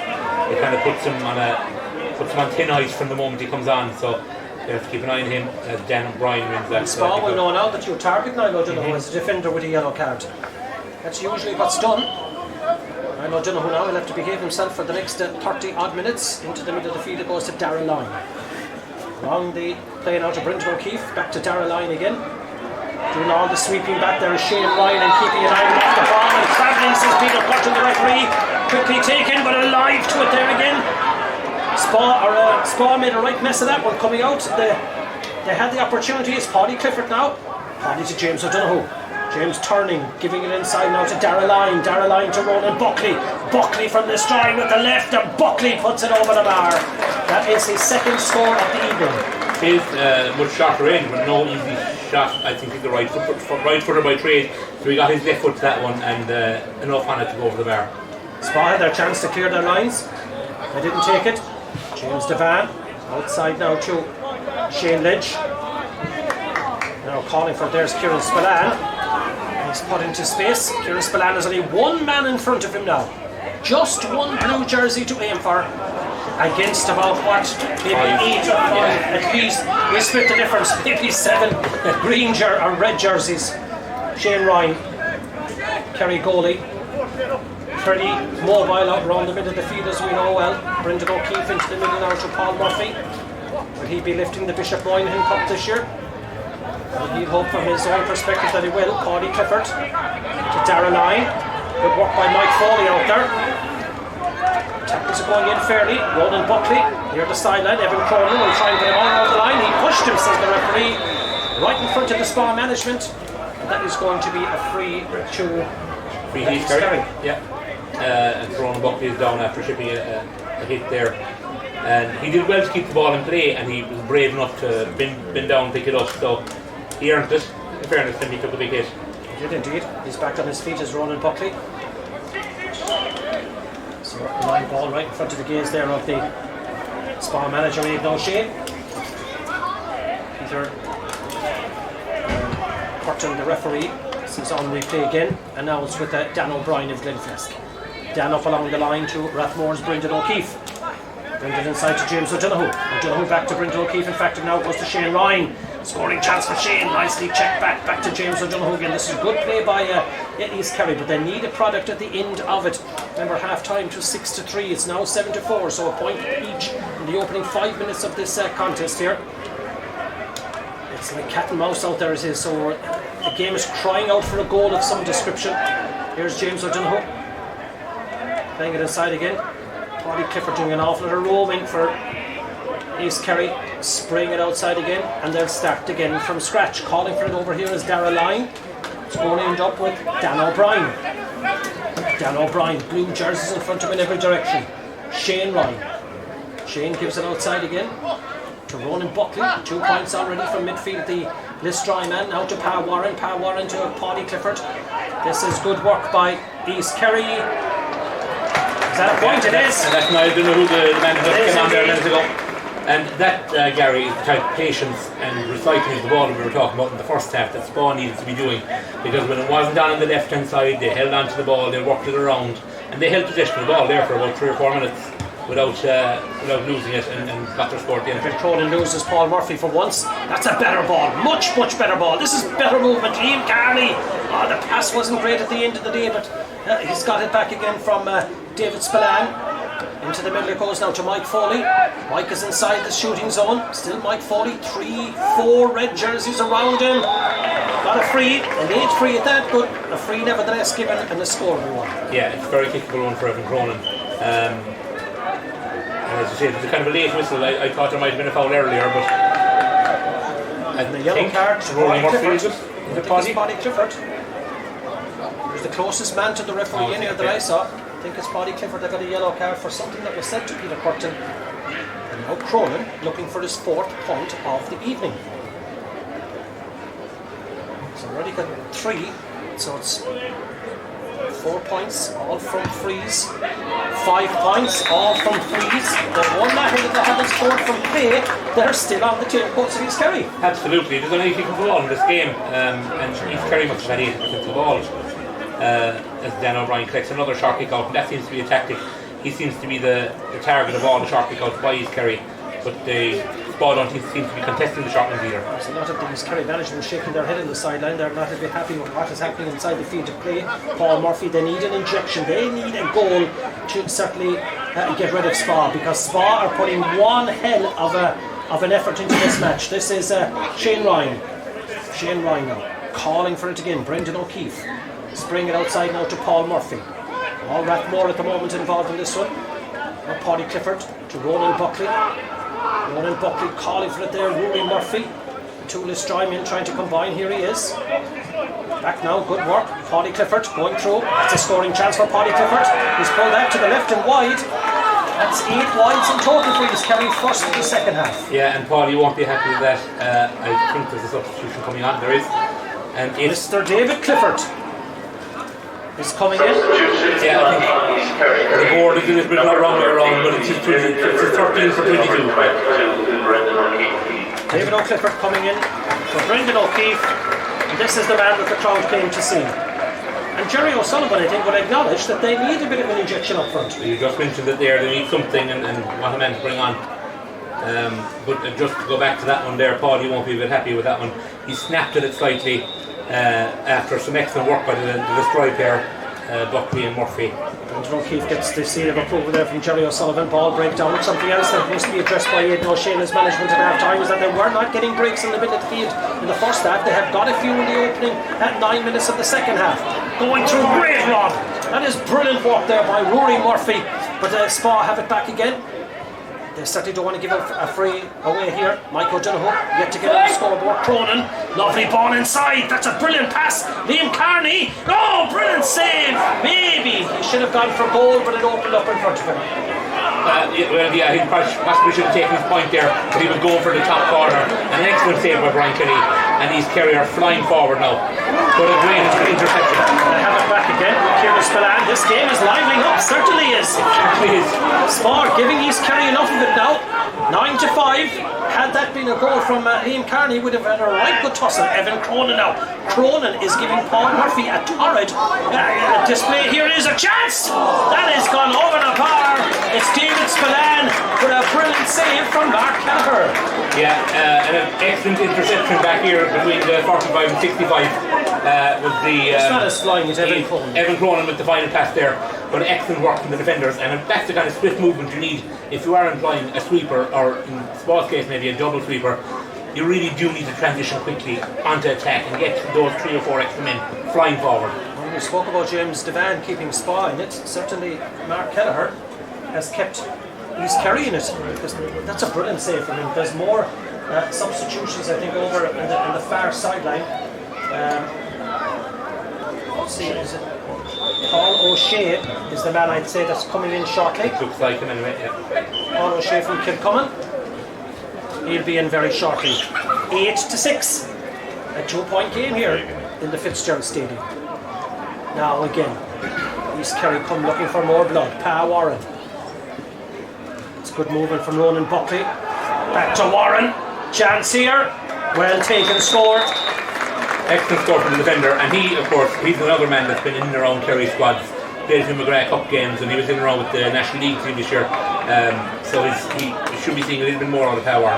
it kind of puts him on thin ice from the moment he comes on. So you have to keep an eye on him as Dan O'Brien wins that. Spa will know now that you target Niall O'Donoghue as a defender with a yellow card. That's usually what's done. Niall O'Donoghue now will have to behave himself for the next 30 odd minutes. Into the middle of the field it goes to Dara Lyne. Along the play now to Brendan O'Keefe, back to Dara Lyne again. Doing all the sweeping back there is Shane Ryan, and keeping an eye off the ball and travelling, says Peter Curtin, the referee. Quickly taken but alive to it there again. Spa made a right mess of that one coming out. They had the opportunity. It's Paddy Clifford now. Paddy to James O'Donoghue. James turning, giving it inside now to Dara Lyne. Dara Lyne to Ronan Buckley. Buckley from the stride with the left, and Buckley puts it over the bar. That is his second score of the evening. His much shorter range, but no easy shot. I think he's the right footer by trade. So he got his left foot to that one, and enough on it to go over the bar. Spa had their chance to clear their lines. They didn't take it. James Devan outside now to Shane Ledge. Now calling for there's Kieran Spillane. He's put into space. Kieran Spillane is only one man in front of him now. Just one blue jersey to aim for. Against about maybe 8 or 5 at least. We split the difference, maybe 7 green or red jerseys. Shane Ryan, Kerry goalie, pretty mobile out around the middle of the field as we know well. Brendan O'Keefe into the middle now to Paul Murphy. Will he be lifting the Bishop Moynihan Cup this year? Well, he'd hope from his own perspective that he will. Paddy Clifford to Dara Lyne. Good work by Mike Foley out there. Tackles are going in fairly. Ronan Buckley near the sideline. Evan Cronin will try and get him on over the line. He pushed him, says the referee, right in front of the Spa management. And that is going to be a free to East Kerry. Yeah. and Ronan Buckley is down after shipping a hit there. And he did well to keep the ball in play, and he was brave enough to bend down and pick it up, so he earned it, in fairness, when he took a big hit. He did indeed. He's back on his feet as Ronan Buckley. So a line ball right in front of the gaze there of the Spa manager, Aidan O'Shea. Peter Curtin, the referee, is on replay again, and now it's with Dan O'Brien of Glenflesk. Dan up along the line to Rathmore's Brendan O'Keefe. Brendan inside to James O'Donoghue. O'Donoghue back to Brendan O'Keefe. In fact, it now goes to Shane Ryan. Scoring chance for Shane. Nicely checked back to James O'Donoghue again. This is a good play by East Kerry, but they need a product at the end of it. Remember, half time to 6-3. It's now 7-4, so a point each in the opening 5 minutes of this contest here. It's like cat and mouse out there, it is. So the game is crying out for a goal of some description. Here's James O'Donoghue playing it inside again. Paddy Clifford doing an awful lot of roaming for East Kerry, spraying it outside again, and they'll start again from scratch. Calling for it over here is Dara Lyne. It's going to end up with Dan O'Brien. Dan O'Brien, blue jerseys in front of him in every direction. Shane Ryan. Shane gives it outside again to Ronan Buckley. 2 points already from midfield, the Listry man. Now to Pa Warren. Pa Warren to Paddy Clifford. This is good work by East Kerry. Is that a point? It is. And that's now, I don't know who the man who came on there a minute ago. And that, Gary, is the type of patience and recycling of the ball we were talking about in the first half that Spawn needed to be doing. Because when it wasn't on the left hand side, they held on to the ball, they worked it around, and they held possession of the ball there for about 3 or 4 minutes without losing it, and got their score at the end. Cronin loses Paul Murphy for once. That's a better ball, much better ball. This is better movement. Liam Carney. Oh, the pass wasn't great at the end of the day, but he's got it back again from David Spillane. Into the middle it goes now to Mike Foley. Mike is inside the shooting zone. Still Mike Foley. 3-4 red jerseys around him. Got a free, a late free at that, but a free nevertheless given, and the score we won. Yeah, it's a very kickable one for Evan Cronin. And as you say, it was a kind of a late whistle. I thought there might have been a foul earlier, but and the yellow card to Paddy Clifford. He was the closest man to the referee in here that I saw. I think it's Paddy Clifford that got a yellow card for something that was said to Peter Curtin. And now Cronin looking for his 4th point of the evening. So already got 3, so it's 4 points, all from frees. 5 points, all from frees. The one matter that they haven't scored from play, they're still on the tailcoats of East Kerry. Absolutely, there's only 8 ball in this game, and East Kerry must have had 80% of the ball. As Dan O'Brien collects another short kick out, and that seems to be a tactic. He seems to be the target of all the short kick outs by East Kerry, but the Spa don't seem to be contesting the short ones either. There's a lot of the East Kerry management shaking their head on the sideline. They're not a bit happy with what is happening inside the field of play. Paul Murphy, they need an injection, they need a goal to certainly get rid of Spa, because Spa are putting one hell of an effort into this match. This is Shane Ryan now calling for it again. Brendan O'Keefe spraying it outside now to Paul Murphy. All Rathmore at the moment involved in this one. Now Paddy Clifford to Ronan Buckley. Ronan Buckley calling for it there. Rory Murphy. The 2 Listry men trying to combine. Here he is. Back now, good work. Paddy Clifford going through. That's a scoring chance for Paddy Clifford. He's pulled that to the left and wide. That's 8 wides in total for East Kerry, first in the second half. Yeah, and Paul, you won't be happy with that. I think there's a substitution coming on. There is. And Mr. David Clifford is coming in. Yeah, I think the board is a little bit not wrong way around, but it's 13 for 22. David O'Clifford coming in for Brendan O'Keefe, and this is the man that the crowd came to see. And Jerry O'Sullivan, I think, will acknowledge that they need a bit of an injection up front. You just mentioned it there, they need something and what a man to bring on. But just to go back to that one there, Paul, you won't be a bit happy with that one. He snapped at it slightly after some excellent work by the Listry pair, Buckley and Murphy. Brendan O'Keefe gets the seal of approval there from Jerry O'Sullivan. Ball breakdown. Something else that must be addressed by Aidan O'Shea's management at half time is that they were not getting breaks in the middle of the field in the first half. They have got a few in the opening at 9 minutes of the second half. Going through, great rob. That is brilliant work there by Rory Murphy. But Spa have it back again. They certainly don't want to give a free away here. Mike O'Donoghue yet to get on the scoreboard. Cronin, lovely ball inside. That's a brilliant pass. Liam Carney. Oh, brilliant save. Maybe he should have gone for goal, but it opened up in front of him. He possibly should have taken his point there, but he was going for the top corner. An excellent save by Brian Kerry, and these Kerry are flying forward now. But a great interception. They have it back again. Kieran Spillane. This game is livening up. Certainly is. Spar giving East Kerry enough of it now. 9-5. Had that been a goal from Liam Carney, would have had a right good tussle. Evan Cronin now. Cronin is giving Paul Murphy a torrid display. Here is a chance. That has gone over the bar. It's David Spillane with a brilliant save from Mark Kelleher. Yeah, and an excellent interception back here between the 45 and 65 with the... it's not as flying as Evan Cronin. Evan Cronin with the final pass there, but excellent work from the defenders, and that's the kind of swift movement you need if you are employing a sweeper, or in Spall's case maybe a double sweeper. You really do need to transition quickly onto attack and get those 3 or 4 extra men flying forward. When we spoke about James Devan keeping Spa in it, certainly Mark Kelleher has kept East Kerry in it, because that's a brilliant save from him. There's more substitutions, I think, over in the far sideline. Let's see, is it Paul O'Shea is the man I'd say that's coming in shortly. Looks like him anyway, yeah. Paul O'Shea from Kilcommon. He'll be in very shortly. 8-6. A 2-point game here in the Fitzgerald Stadium. Now again, East Kerry come looking for more blood. Pa Warren. It's good movement from Ronan Buckley. Back to Warren. Chance here. Well taken, score. Excellent score from the defender, and he, of course, he's another man that's been in and around Kerry squads. Played in McGrath Cup games, and he was in and around with the National League team this year. So he should be seeing a little bit more out of power.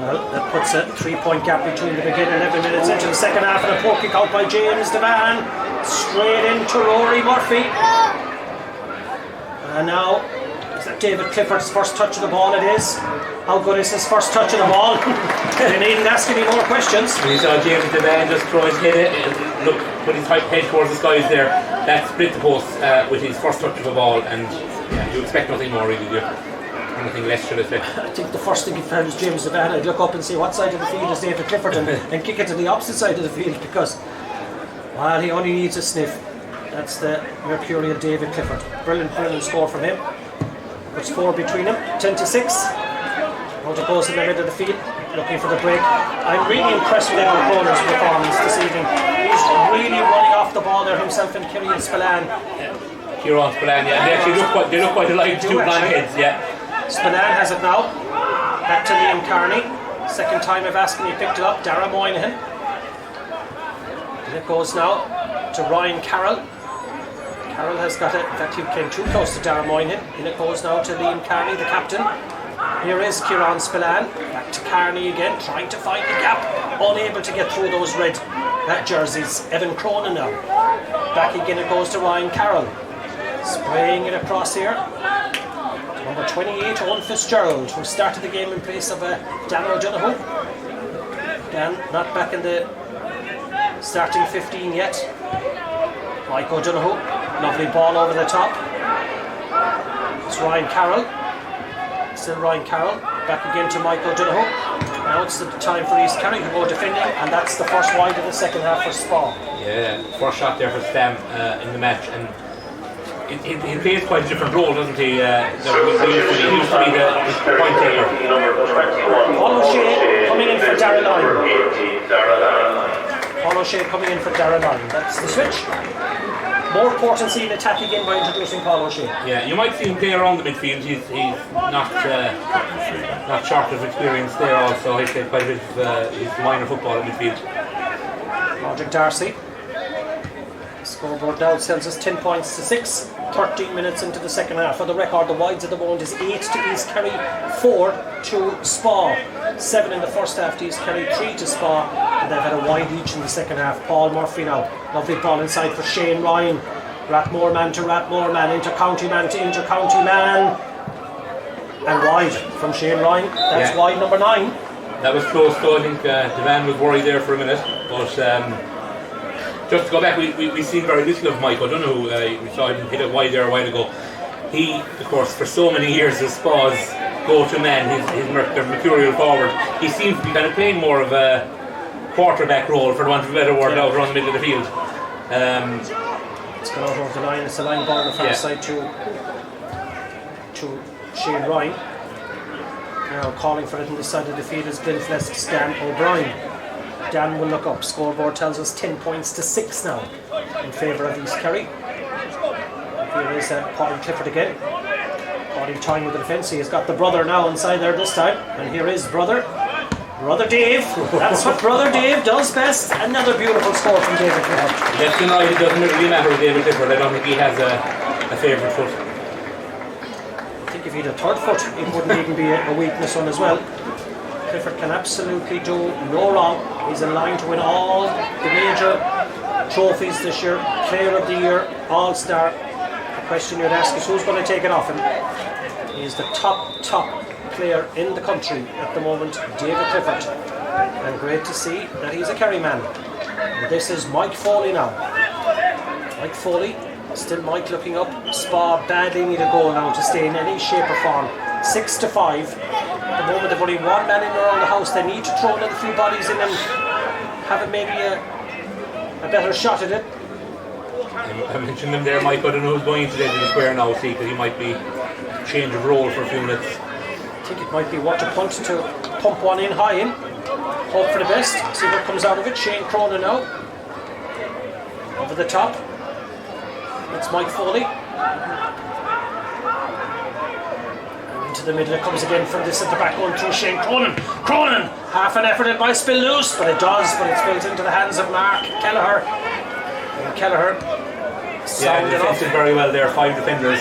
Well, that puts a 3-point gap between the beginning 11 minutes into the second half, and a poor kick out by James Devan. Straight into Rory Murphy. And now, is that David Clifford's first touch of the ball? It is. How good is his first touch of the ball? They needn't ask any more questions. When you saw James Devan just throw his head, look, put his head towards the skies there, that split the post with his first touch of the ball, and yeah, you expect nothing more really, do you? Anything less, should I say? I think the first thing if I was James Devan, I'd look up and see what side of the field is David Clifford and kick it to the opposite side of the field, because well, he only needs a sniff. That's the mercurial David Clifford. Brilliant score from him. Puts 4 between them. 10-6. Out it goes in the middle of the field, looking for the break. I'm really impressed with Evan Cronin's performance this evening. He's really running off the ball there himself, and Kerry and Spillane. Kieran Spillane, yeah. And they actually look quite alike, two blind heads, yeah. Spillane has it now. Back to Liam Carney. Second time I've asked him, he picked it up. Dara Moynihan. And it goes now to Ryan Carroll. Carroll has got it. In fact, he came too close to Dara Moynihan. And it goes now to Liam Carney, the captain. Here is Kieran Spillane. Back to Carney again, trying to find the gap. Unable to get through those red jerseys. Evan Cronin now. Back again, it goes to Ryan Carroll. Spraying it across here. Number 28, Owen Fitzgerald, who started the game in place of Dan O'Donoghue. Dan not back in the starting 15 yet. Mike O'Donoghue, lovely ball over the top. It's Ryan Carroll. Still Ryan Carroll. Back again to Mike O'Donoghue. Now it's the time for East Kerry to go defending, and that's the first wide of the second half for Spa. Yeah, first shot there for Stam in the match, and he plays quite a different role, doesn't he? He used to be the point taker. Paul O'Shea coming in for Darragh Lyon. Paul O'Shea coming in for Darragh Lyon. That's the switch. More potency in attack again by introducing Paul O'Shea. Yeah, you might see him play around the midfield. He's not short of experience there also. He's played quite a bit of his minor football in midfield. Roderick Darcy. Scoreboard now tells us 10 points to 6. 13 minutes into the second half. For the record, the wides at the moment is 8 to East Kerry, 4 to Spa. 7 in the first half to East Kerry, 3 to Spa, and they've had a wide each in the second half. Paul Murphy now, lovely ball inside for Shane Ryan. Rathmore man to Rathmore man, inter-county man to inter-county man, and wide from Shane Ryan. That's wide number 9. That was close though. I think Devan was worried there for a minute, but just to go back, we've seen very little of Mike O'Donoghue. We saw him hit it wide there a while ago. he, of course, for so many years was Spa's go-to man, their mercurial forward. He seems to be kind of playing more of a quarterback role, for the want of a better word, out around the middle of the field. It's gone out over the line. It's a line ball on the far side to Shane Ryan. Now calling for it on the side of the field is Glenflesk's Dan O'Brien. Dan will look up. Scoreboard tells us 10 points to 6 now in favour of East Kerry. Here is Paddy Clifford again. Paddy tying with the defence. He has got the brother now inside there this time. And here is Brother Dave. That's what Brother Dave does best. Another beautiful score from David Clifford. Left and right, it doesn't really matter with David Clifford. I don't think he has a favourite foot. I think if he had a third foot, it wouldn't even be a weakness on as well. Clifford can absolutely do no wrong. He's in line to win all the major trophies this year. Player of the Year, All-Star. The question you'd ask is who's going to take it off him. He's the top player in the country at the moment, David Clifford. And great to see that he's a Kerry man. And this is Mike Foley now. Mike Foley, still Mike looking up. Spa badly need a goal now to stay in any shape or form. 6-5. At the moment they've only one man in around the house. They need to throw in a few bodies in and have maybe a better shot at it. I mentioned him there, Mike. I don't know who's going into the square now, see, because he might be change of role for a few minutes. I think it might be what to punt to pump one in high in. Hope for the best. See what comes out of it. Shane Cronin now. Over the top. It's Mike Foley. Into the middle it comes again from this at the back going through Shane Cronin. Cronin! Half an effort, it might spill loose, but it does, but it's built into the hands of Mark Kelleher. And Kelleher sounded off. Defended very well there, 5 defenders.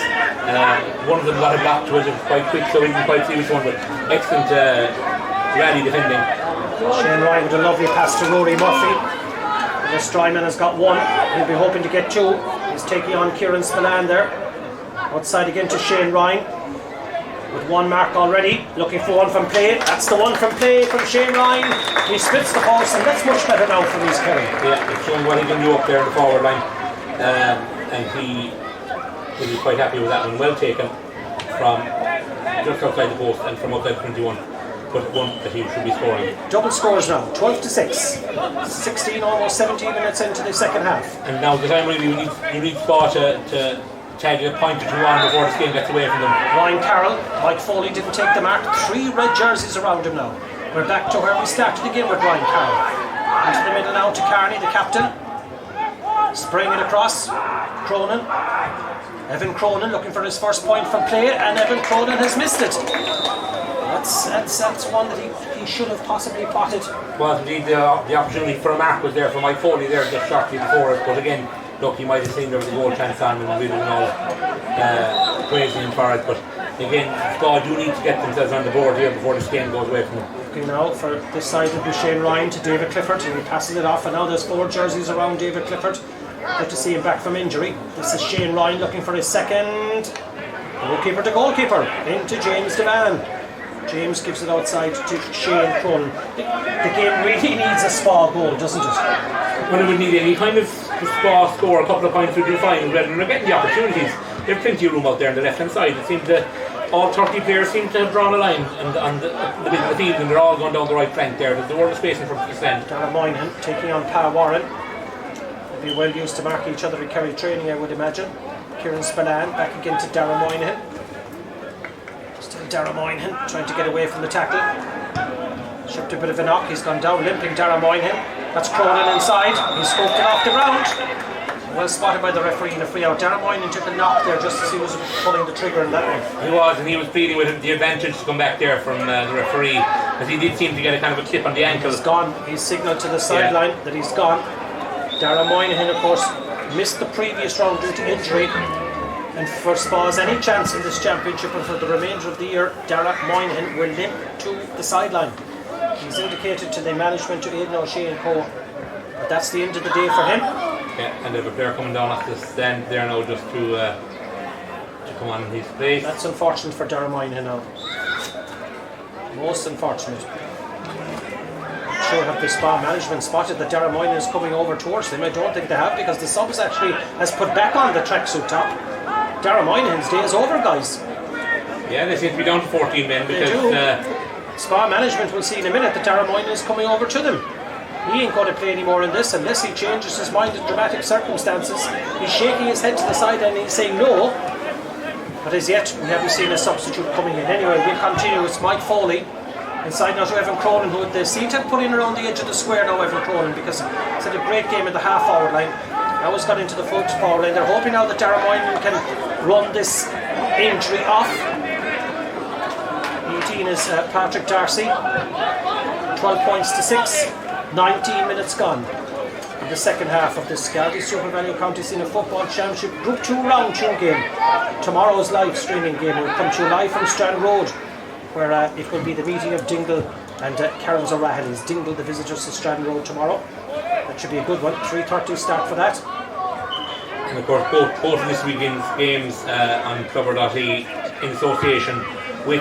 One of them got a block to it, it was quite quick, so we didn't quite see which one, but excellent rally defending. Shane Ryan with a lovely pass to Rory Murphy. The Strymon has got one, he'll be hoping to get 2. He's taking on Kieran Spillane there. Outside again to Shane Ryan. With one mark already, looking for one from play. That's the one from play from Shane Ryan. He splits the horse, and that's much better now for East Kerry. Yeah, it's showing what he can do up there in the forward line. And he will be quite happy with that one. Well taken from just outside the post and from outside 21. But one that he should be scoring. Double scores now, 12-6. 16, almost 17 minutes into the second half. And now the time really you need Spa to tag a point or two on before the game gets away from them. Ryan Carroll, Mike Foley didn't take the mark. 3 red jerseys around him now. We're back to where we started again with Ryan Carroll. Into the middle now to Carney, the captain. Spraying it across. Cronin. Evan Cronin looking for his first point from play, and Evan Cronin has missed it. That's one that he should have possibly potted. Well, indeed, the opportunity for a mark was there for Mike Foley there just shortly before it, but again, look, he might have seen there was a goal chance on and really praising him for it, but again, God do need to get themselves on the board here before this game goes away from them. Looking now for this side of Shane Ryan to David Clifford, and he passes it off, and now there's 4 jerseys around David Clifford. Good to see him back from injury. This is Shane Ryan looking for his second. Goalkeeper to goalkeeper, into James Devan. James gives it outside to Shane Cronin. The game really needs a Spa goal, doesn't it? When it would need any kind of Spa score, a couple of points would be fine, rather than getting the opportunities. There's plenty of room out there on the left hand side. It seems that all 30 players seem to have drawn a line on the middle of the field, and they're all going down the right flank there. There's a world of space in front of the stand. Dara Moynihan taking on Pa Warren. They'll be well used to marking each other in Kerry training, I would imagine. Kieran Spillane back again to Dara Moynihan. Still Dara Moynihan trying to get away from the tackle. Shipped a bit of a knock, he's gone down limping, Dara Moynihan. That's Cronin inside, he's scoped it off the ground. Well spotted by the referee in a free out. Dara Moynihan took a knock there just as he was pulling the trigger in that one. He was, and he was pleading with the advantage to come back there from the referee, as he did seem to get a kind of a clip on the ankle. He's gone, he's signalled to the sideline that he's gone. Dara Moynihan, of course, missed the previous round due to injury. And for Spa's any chance in this championship and for the remainder of the year, Dara Moynihan will limp to the sideline. He's indicated to the management, to Aidan O'Shea and co, but that's the end of the day for him. Yeah, and they have a player coming down off the stand there now just to come on in his place. That's unfortunate for Dara Moynihan now. Most unfortunate. I'm sure have the Spa management spotted that Dara Moynihan is coming over towards them. I don't think they have, because the subs actually has put back on the tracksuit top. Dara Moynihan's day is over, guys. Yeah, they seem to be down to 14 men because Spa management will see in a minute that Dara Moynihan is coming over to them. He ain't going to play anymore in this unless he changes his mind in dramatic circumstances. He's shaking his head to the side and he's saying no. But as yet, we haven't seen a substitute coming in. Anyway, we'll continue. It's Mike Foley inside now to Evan Cronin, who they seem to have put in around the edge of the square now, Evan Cronin, because he's had a great game in the half-forward line. Now he's got into the full forward line. They're hoping now that Dara Moynihan can run this injury off. 18 is Patrick Darcy. 12 points to 6. 19 minutes gone in the second half of this Gardaí Super Value County Senior Football Championship Group 2 Round 2 game. Tomorrow's live streaming game will come to you live from Strand Road, where it will be the meeting of Dingle and Carroll's O'Rahilly's. Dingle, the visitors to Strand Road tomorrow. That should be a good one. 3:30 start for that. And of course, both of this weekend's games on Clover.ie in association with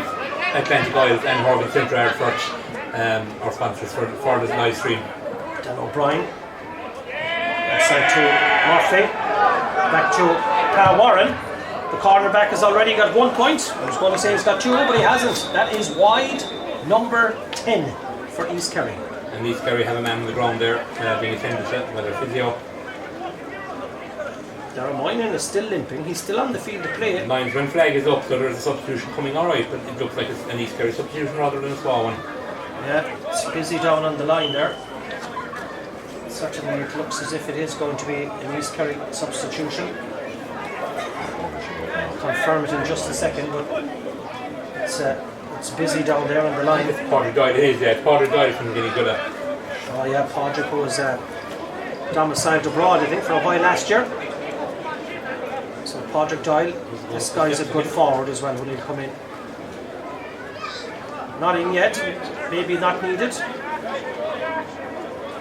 Atlantic Isles and Horgan Centre Ardfort, our sponsors for this live stream. Dan O'Brien. Inside to Murphy. Back to Carl Warren. The cornerback has already got 1 point. I was going to say he's got 2, but he hasn't. That is wide number 10 for East Kerry. And East Kerry have a man on the ground there being attended to, whether physio. Dara Moynihan is still limping. He's still on the field to play. Linesman flag is up, so there's a substitution coming alright, but it looks like it's an East Kerry substitution rather than a small one. Yeah, it's busy down on the line there. Certainly it looks as if it is going to be an East Kerry substitution. I'll confirm it in just a second, but it's busy down there on the line. It's Padraig Doyle, it is, yeah. It's Padraig Doyle from Guinea-Gula. Oh yeah, Padraig was domiciled abroad, I think, for a while last year. So Padraig Doyle, this guy's a good forward as well when he'll come in. Not in yet, maybe not needed.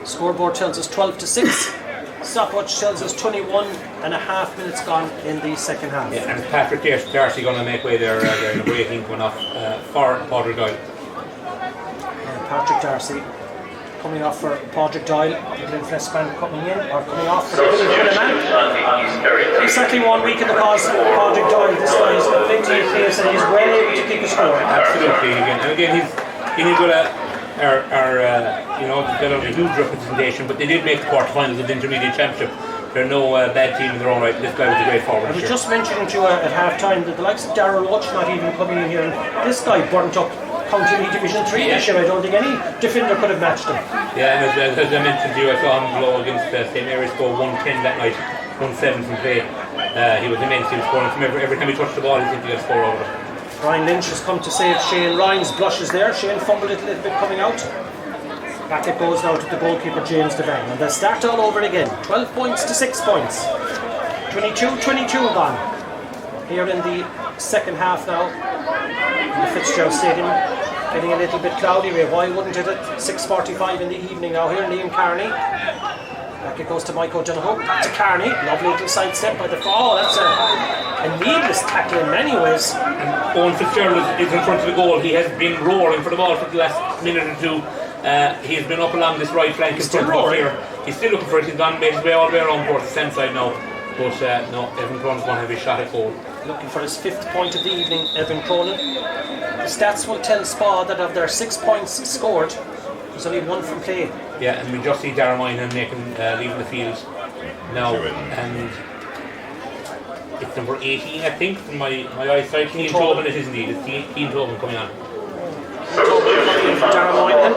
Scoreboard tells us 12 to 6. Stopwatch tells us 21.5 minutes gone in the second half. Yeah, and Patrick Darcy going to make way there, number 18 coming off for Padraig Doyle. Patrick Darcy coming off for Padraig Doyle. The Glenflesman coming in, or coming off for the man. He's certainly 1 week in the cause of Padraig Doyle. This guy has got plenty of pace and he's well able to keep a score. Absolutely, and again he's got they've got a huge representation, but they did make the quarterfinals of the Intermediate Championship. They're no bad team in their own right. This guy was a great forward. I was just mentioning to you at half time that the likes of Darrell Roach not even coming in here, and this guy burnt up County League Division 3 this year. I don't think any defender could have matched him. Yeah, and as I mentioned to you, I saw him blow against St Mary's, score 110 that night, 1-7 from play. He was immense. He was scoring from every time he touched the ball, he seemed to get a score over it. Brian Lynch has come to save Shane Ryan's blushes there. Shane fumbled it a little bit coming out. Back it goes now to the goalkeeper James Devane, and they'll start all over again. 12 points to 6 points. 22-22 gone. Here in the second half now, in the Fitzgerald Stadium, getting a little bit cloudy. Why wouldn't it at 6:45 in the evening now here? Liam Carney. Back it goes to Mike O'Donoghue. Back to Carney. Lovely little sidestep by the... Oh, that's a needless tackle in many ways. And Owen Fitzgerald is in front of the goal. He has been roaring for the ball for the last minute or two. He has been up along this right flank. He's still here. He's still looking for it. He's gone made his way all the way around towards the centre side now. But no, Evan Cronin's going to have his shot at goal. Looking for his 5th point of the evening, Evan Cronin. The stats will tell Spa that of their 6 points scored, there's only 1 from play. Yeah, and we just see Dara Moynihan leaving the field now, and it's number 18, I think, from my eyesight. Keane Tobin, it is indeed. It's Keane Tobin coming on. Dara Moynihan.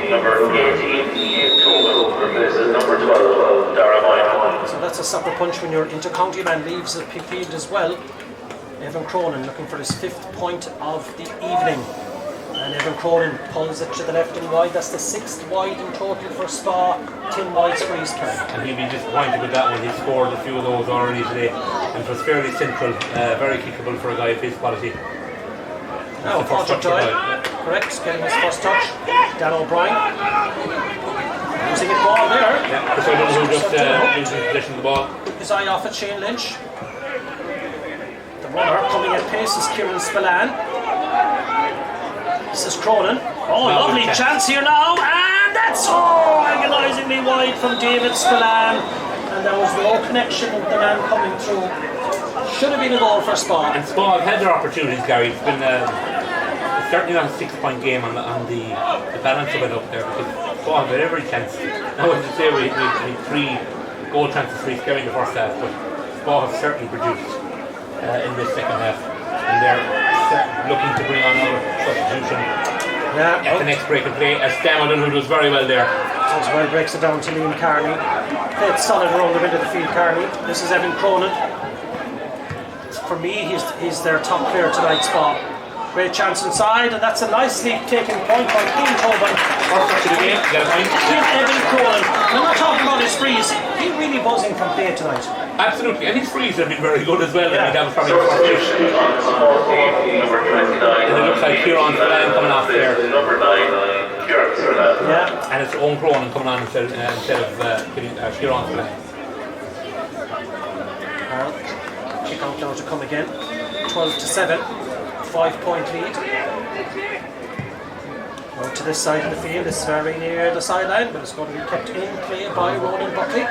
Number 18, Keane Tobin. This is number 12, Dara Moynihan. So that's a sucker punch when your inter-county man leaves the field as well. Evan Cronin looking for his 5th point of the evening. And Evan Cronin pulls it to the left and wide. That's the 6th wide in total for Spa, 10 wides for East Kerry. And he'll be disappointed with that one. He scored a few of those already today, and it was fairly central, very kickable for a guy of his quality. Now Patrick Doyle, correct, getting his first touch. Dan O'Brien using it ball there. Yeah, Chris O'Donoghue just losing possession of the ball. Took his eye off at Shane Lynch. The runner coming at pace is Kieran Spillane. This is Cronin. Oh, now lovely chance here now, and that's agonisingly wide from David Spillane, and there was no connection with the man coming through. Should have been a goal for Spa. And Spa have had their opportunities, Gary. It's been certainly not a 6-point game on the balance of it up there, because Spa have had every chance. Now, as you say, we had 3 goal chances for East Kerry in the first half, but Spa have certainly produced in this second half, and they're looking to bring on another substitution at the next break of play, as Stammelin, who does very well there. As well breaks it down to Liam Carney. Played solid around the middle of the field, Carney. This is Evan Cronin. For me, he's their top player tonight, Spa. Great chance inside, and that's a nicely taken point by Keane Tobin. First to the game, get a point. Evan Cronin. I'm not talking about his frees. He's really buzzing from play tonight. Absolutely, and his frees have been very good as well. I mean, that was probably the first Substitution on small team, number 29. And it looks like Kieran Spillane coming off there. Number 9, Kieran Spillane. Yeah. And it's Owen Cronin coming on instead of Kieran Spillane. Kick out now to come again. 12-7. 5-point lead. Out to this side of the field. It's very near the sideline, but it's going to be kept in play by Ronan Buckley.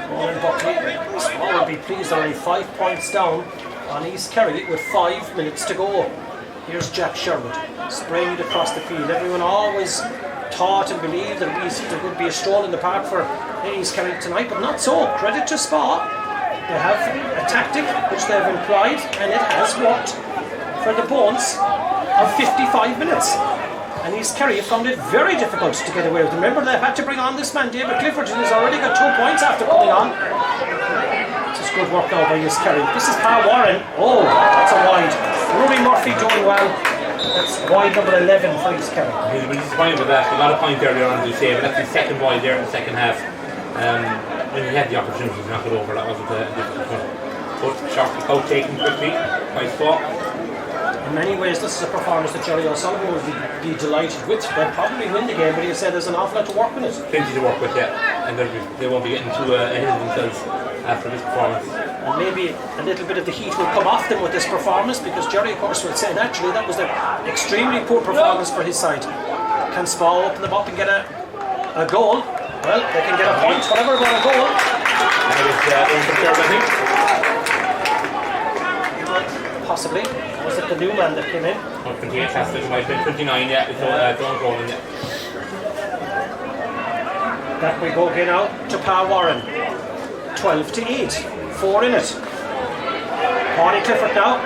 Ronan Buckley will be pleased, only 5 points down on East Kerry with 5 minutes to go. Here's Jack Sherwood, sprayed across the field. Everyone always thought and believed that there would be a stroll in the park for East Kerry tonight, but not so. Credit to Spa. They have a tactic which they've employed, and it has worked for the bones of 55 minutes. And East Kerry have found it very difficult to get away with. Remember, they had to bring on this man, David Clifford, who has already got 2 points after coming on. This is good work now by East Kerry. This is Pa Warren. Oh, that's a wide. Ruby Murphy doing well. That's wide number 11 for East Kerry. He's disappointed with that. He got a point earlier on, as you say, but that's his second wide there in the second half. When he had the opportunity to knock it over, that wasn't a difficult one. But shot out taken quickly by Spa. In many ways, this is a performance that Jerry O'Sullivan would be delighted with. They'll probably win the game, but he said there's an awful lot to work with it. Plenty to work with, yeah. And they won't be getting too ahead of themselves after this performance. And maybe a little bit of the heat will come off them with this performance, because Jerry, of course, will say naturally that was an extremely poor performance for his side. Can Spa open them up and get a goal? Well, they can get a point, whatever about a goal. And it was I think. Possibly. Was it the new man that came in? 28 has it, might have been 29, yeah. It's Don Cronin, yeah. Back we go again now to Pa Warren. 12-8. 4 in it. Paddy Clifford now.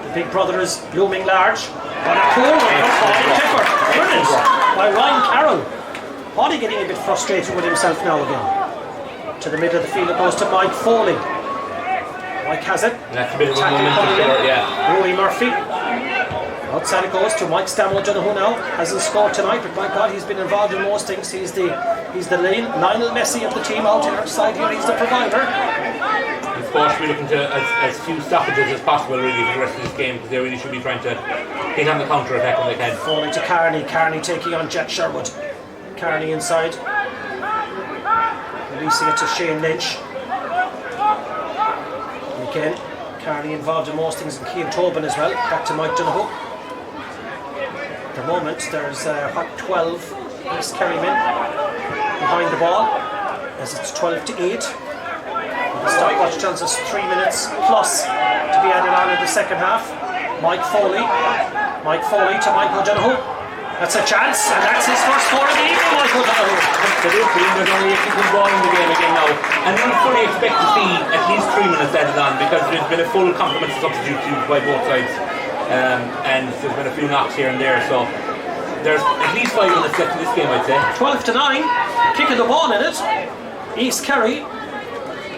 The big brother is looming large. What a cool one from Paddy Clifford. Brilliant. By Ryan Carroll. Paddy getting a bit frustrated with himself now again. To the middle of the field it goes to Mike Foley. Mike has it. And that's a bit of a momentum short, yeah. Rory Murphy. Outside it goes to Mike Stamwell, who now hasn't scored tonight, but my God, he's been involved in most things. He's the Lionel Messi of the team out here outside here. He's the provider. Of course, we're looking to as few stoppages as possible really for the rest of this game, because they really should be trying to hit on the counter attack when they can. Falling to Carney. Carney taking on Jack Sherwood. Carney inside. Releasing it to Shane Lynch. And again, Carney involved in most things, and Keane Tobin as well. Back to Mike Donoghue. At the moment, there's hot 12 East Kerry men behind the ball, as it's 12-8. The stopwatch tells us 3 minutes plus to be added on in the second half. Mike Foley to Michael Donoghue. That's a chance, and that's his first score of the evening, Michael Donoghue. There's only a good ball in the game again now, and we fully expect to see at least 3 minutes added on, because there's been a full complement of substitutes used by both sides, and there's been a few knocks here and there, so there's at least 5 minutes left in this game, I'd say. 12-9, kick of the ball in it. East Kerry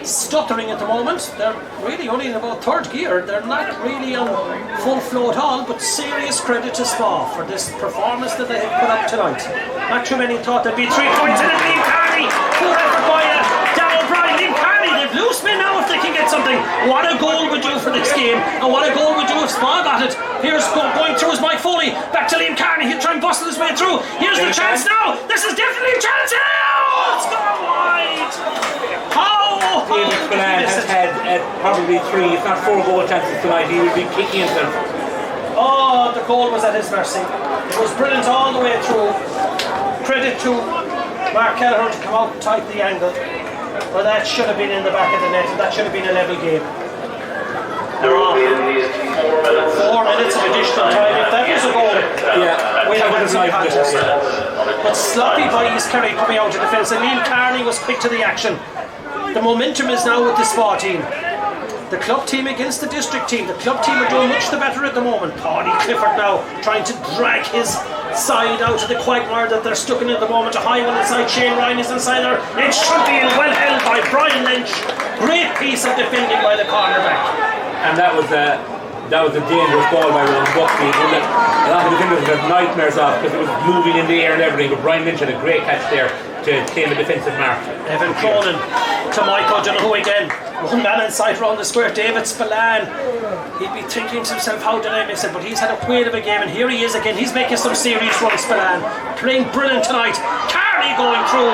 stuttering at the moment. They're really only in about third gear. They're not really on full flow at all, but serious credit to Spa for this performance that they have put up tonight. Not too many thought there'd be 3 points in it. Liam Carney, poor effort by Dan O'Brien. Liam Carney, they've loose me now if they can get something. What a goal would do for this game, and what a goal would do if Spa got it. Here's going through is Mike Foley. Back to Liam Carney. He'll try and bustle his way through. Here's the chance now. This is definitely a chance. Oh, it's gone wide. David Spillane has had probably 3, if not 4 goal chances tonight. He will be kicking himself. Oh, the goal was at his mercy. It was brilliant all the way through. Credit to Mark Kelleher to come out and tighten the angle. Well, that should have been in the back of the net, and that should have been a level game. There will be at least 4 minutes. 4 minutes of additional time. If that was a goal, we'd have had some contest. But sloppy by East Kerry coming out of defence, and Neil Carney was quick to the action. The momentum is now with the spa team. The club team against the district team. The club team are doing much the better at the moment. Paddy Clifford now trying to drag his side out of the quagmire that they're stuck in at the moment. A high one inside. Shane Ryan is inside there. It should be well held by Brian Lynch. Great piece of defending by the cornerback. And that was a dangerous ball by Rowan Buckley. A lot of defenders had nightmares off because it was moving in the air and everything. But Brian Lynch had a great catch there to claim a defensive mark. Evan Cronin to Michael Donoghue again. One man inside round the square. David Spillane. He'd be thinking to himself, how did I miss it? But he's had a whale of a game, and here he is again. He's making some serious runs, Spillane. Playing brilliant tonight. Carney going through,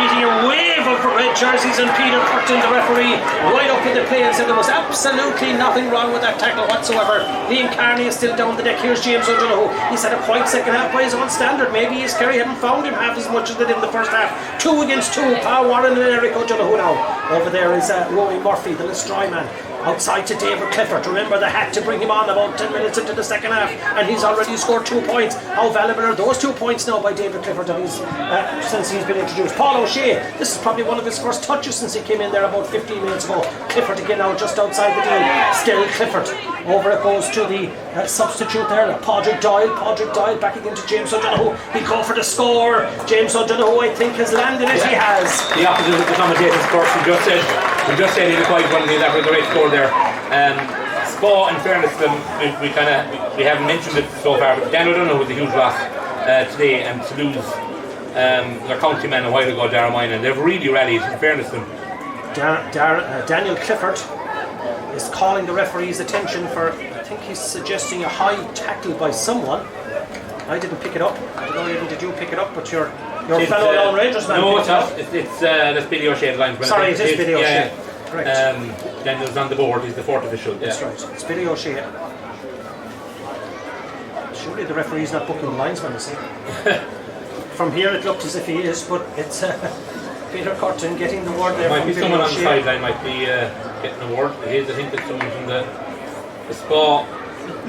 eating a wave of red jerseys, and Peter Curtin, the referee, right up in the play and said there was absolutely nothing wrong with that tackle whatsoever. Liam Carney is still down the deck. Here's James O'Donoghue. He's had a quiet second half by his own standard. Maybe East Kerry hadn't found him half as much as they did in the first half. 2 against 2. Pa Warren and Eric O'Donoghue now. Over there is Rory Murphy, the Listry man. Outside to David Clifford. Remember, they had to bring him on about 10 minutes into the second half, and he's already scored 2 points. How valuable are those 2 points now by David Clifford since he's been introduced? Paul O'Shea, this is probably one of his first touches since he came in there about 15 minutes ago. Clifford again now just outside the deal. Still Clifford. Over it goes to the substitute there, Padraig Doyle. Padraig Doyle back again to James O'Donoghue. He'll go for the score. James O'Donoghue, I think, has landed it. He has. The opposite of the commentators, of course, we just said he was quite one of that was a great score there. Spa, in fairness to them, we haven't mentioned it so far, but Dan O'Donoghue was a huge loss today, and to lose their countryman a while ago, Darragh Moynihan, they've really rallied, in fairness to them. Daniel Clifford is calling the referee's attention for, I think he's suggesting a high tackle by someone. I didn't pick it up. I don't know even did you pick it up, but your fellow Lone Rangers man. No, it's not. It's Billy O'Shea linesman. Sorry, it is Billy O'Shea. Correct. Daniel's on the board. He's the fourth official. That's right. It's Billy O'Shea. Surely the referee's not booking the linesman, is he? From here it looks as if he is, but it's Peter Curtin getting the word there. Might from be Billy someone on the O'Shea. sideline might be getting a word. It is, I think, it's someone from the Spa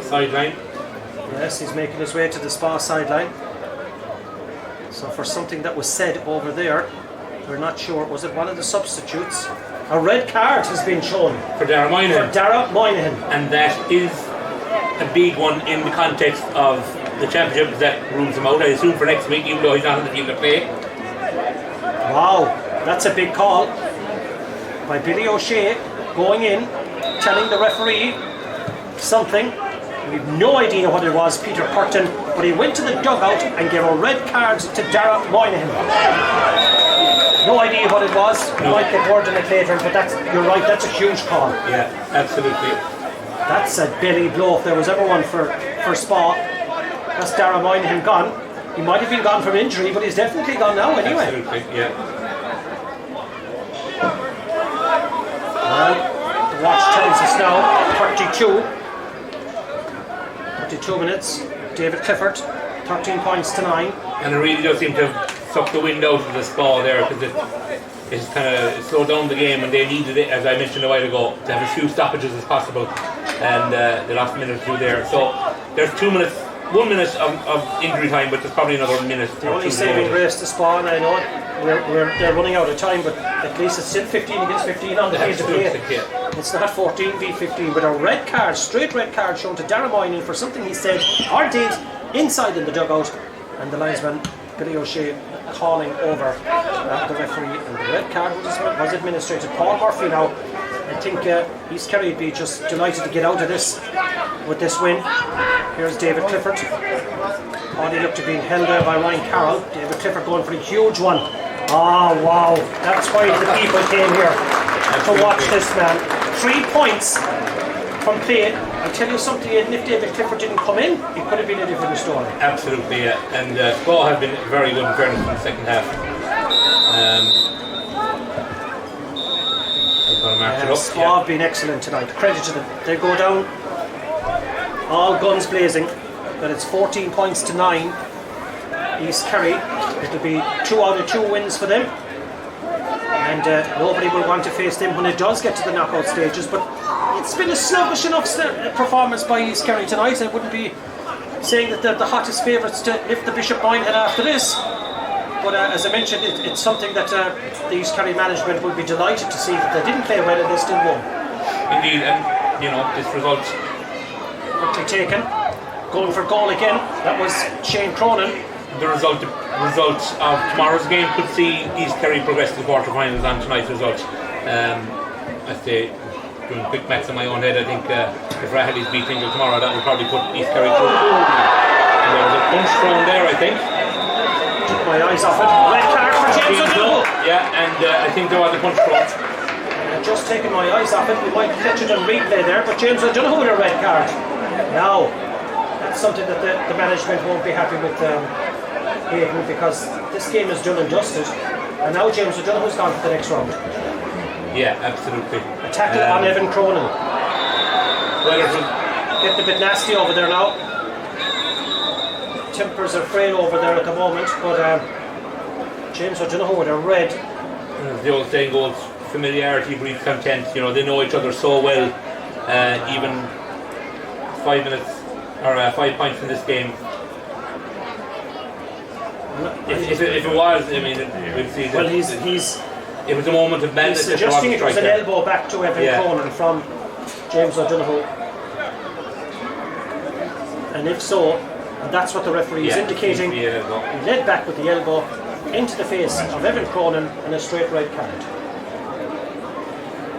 sideline. Yes, he's making his way to the Spa sideline. So for something that was said over there, we're not sure. Was it one of the substitutes? A red card has been shown For Darragh Moynihan. for Darragh Moynihan. And that is a big one in the context of the championship that rules him out, I assume, for next week, even though he's not in the field to play. Wow, that's a big call by Billy O'Shea, going in, telling the referee something. We have no idea what it was, Peter Curtin, but he went to the dugout and gave a red card to Darragh Moynihan. No idea what it was. We might get word on it later, but you're right, that's a huge call. Yeah, absolutely. That's a belly blow if there was ever one for Spa. That's Darragh Moynihan gone. He might have been gone from injury, but he's definitely gone now anyway. Absolutely, yeah. Well, the watch tells us now 32 minutes. David Clifford, 13 points to 9. And it really does seem to have sucked the wind out of the Spa there, because it's kind of slowed down the game, and they needed it, as I mentioned a while ago, to have as few stoppages as possible, and they lost a minute or two there. So there's 2 minutes, 1 minute of injury time, but there's probably another minute. The only saving grace to Spa, and I know they're running out of time, but at least it's still 15 against 15 on the field to play. It's not 14 v 15, but a red card, straight red card shown to Darragh Moynihan for something he said or did inside in the dugout, and the linesman Billy O'Shea calling over the referee, and the red card was administered to Paul Murphy. Now I think East Kerry would be just delighted to get out of this with this win. Here's David Clifford. Paddy looked to being held there by Ryan Carroll. David Clifford going for a huge one. Oh wow, that's why the people came here to watch this man. 3 points from play. I'll tell you something, if David Clifford didn't come in, it could have been a different story. Absolutely, yeah. And Spa have been very good in fairness in the second half. Spa have been excellent tonight. Credit to them. They go down all guns blazing, but it's 14 points to 9. East Kerry, it'll be 2 out of 2 wins for them. and nobody will want to face them when it does get to the knockout stages. But it's been a sluggish enough performance by East Kerry tonight. I wouldn't be saying that they're the hottest favourites to lift the Bishop Minehead after this. But as I mentioned, it's something that the East Kerry management will be delighted to see, that they didn't play well and they still won. Indeed, and this result quickly taken, going for goal again. That was Shane Cronin. The result of tomorrow's game could see East Kerry progress to the quarterfinals on tonight's result. I say, doing quick maths in my own head, I think if Rahely's beat Dingle tomorrow, that will probably put East Kerry through. And there was a punch thrown there, I think. Took my eyes off it. Red card for James O'Donoghue. Yeah, and I think there was a punch thrown. Just taking my eyes off it. We might catch it on replay there, but James O'Donoghue with a red card. Now, that's something that the management won't be happy with Hayden, because this game is done and dusted, and now James O'Donoghue's gone for the next round. Yeah, absolutely. A tackle on Evan Cronin. Getting a bit nasty over there now. Tempers are frail over there at the moment, but James O'Donoghue with a red. As the old saying goes, familiarity breeds contempt. They know each other so well. Even 5 minutes or 5 points in this game. If it was, I mean, we'll see. Well, he's. It was a moment of madness. He's suggesting it was an elbow back to Evan Cronin from James O'Donoghue. And if so, and that's what the referee is indicating. He led back with the elbow into the face of Evan Cronin and a straight red card.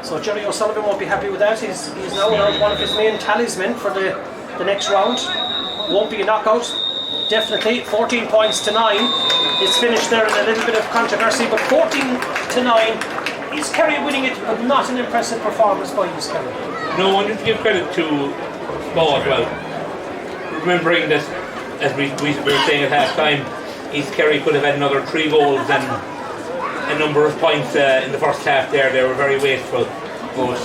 So Jerry O'Sullivan won't be happy with that. He's now without one of his main talisman for the next round. Won't be a knockout. Definitely 14 points to 9. It's finished there in a little bit of controversy, but 14 to 9. East Kerry winning it, but not an impressive performance by East Kerry. No, I need to give credit to Bow as well. Remembering that, as we were saying at half time, East Kerry could have had another 3 goals and a number of points in the first half there. They were very wasteful. But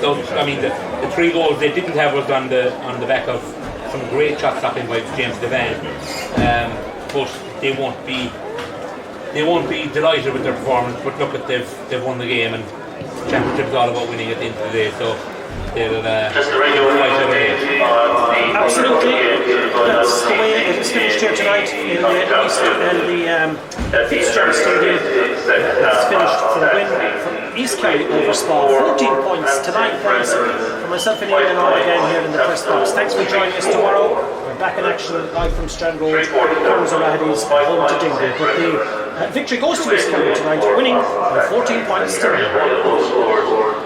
the 3 goals they didn't have was on the back of some great shot stopping by James Devan. But they won't be delighted with their performance. But look at they've won the game, and the championship is all about winning at the end of the day. So they'll fight over it. Absolutely, that's the way it is finished here tonight in the East and the Fitzgerald Stadium. It's finished for the win from East Kerry over Spa. 14 points to 9 points for myself and Ian and all again here in the press box. Thanks for joining us tomorrow. We're back in action live from Strand Road. Kerry's O'Reilly's home to Dingle. But the victory goes to East Kerry tonight, winning by 14 points to 9.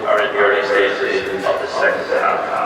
Are in the early stages of the second half.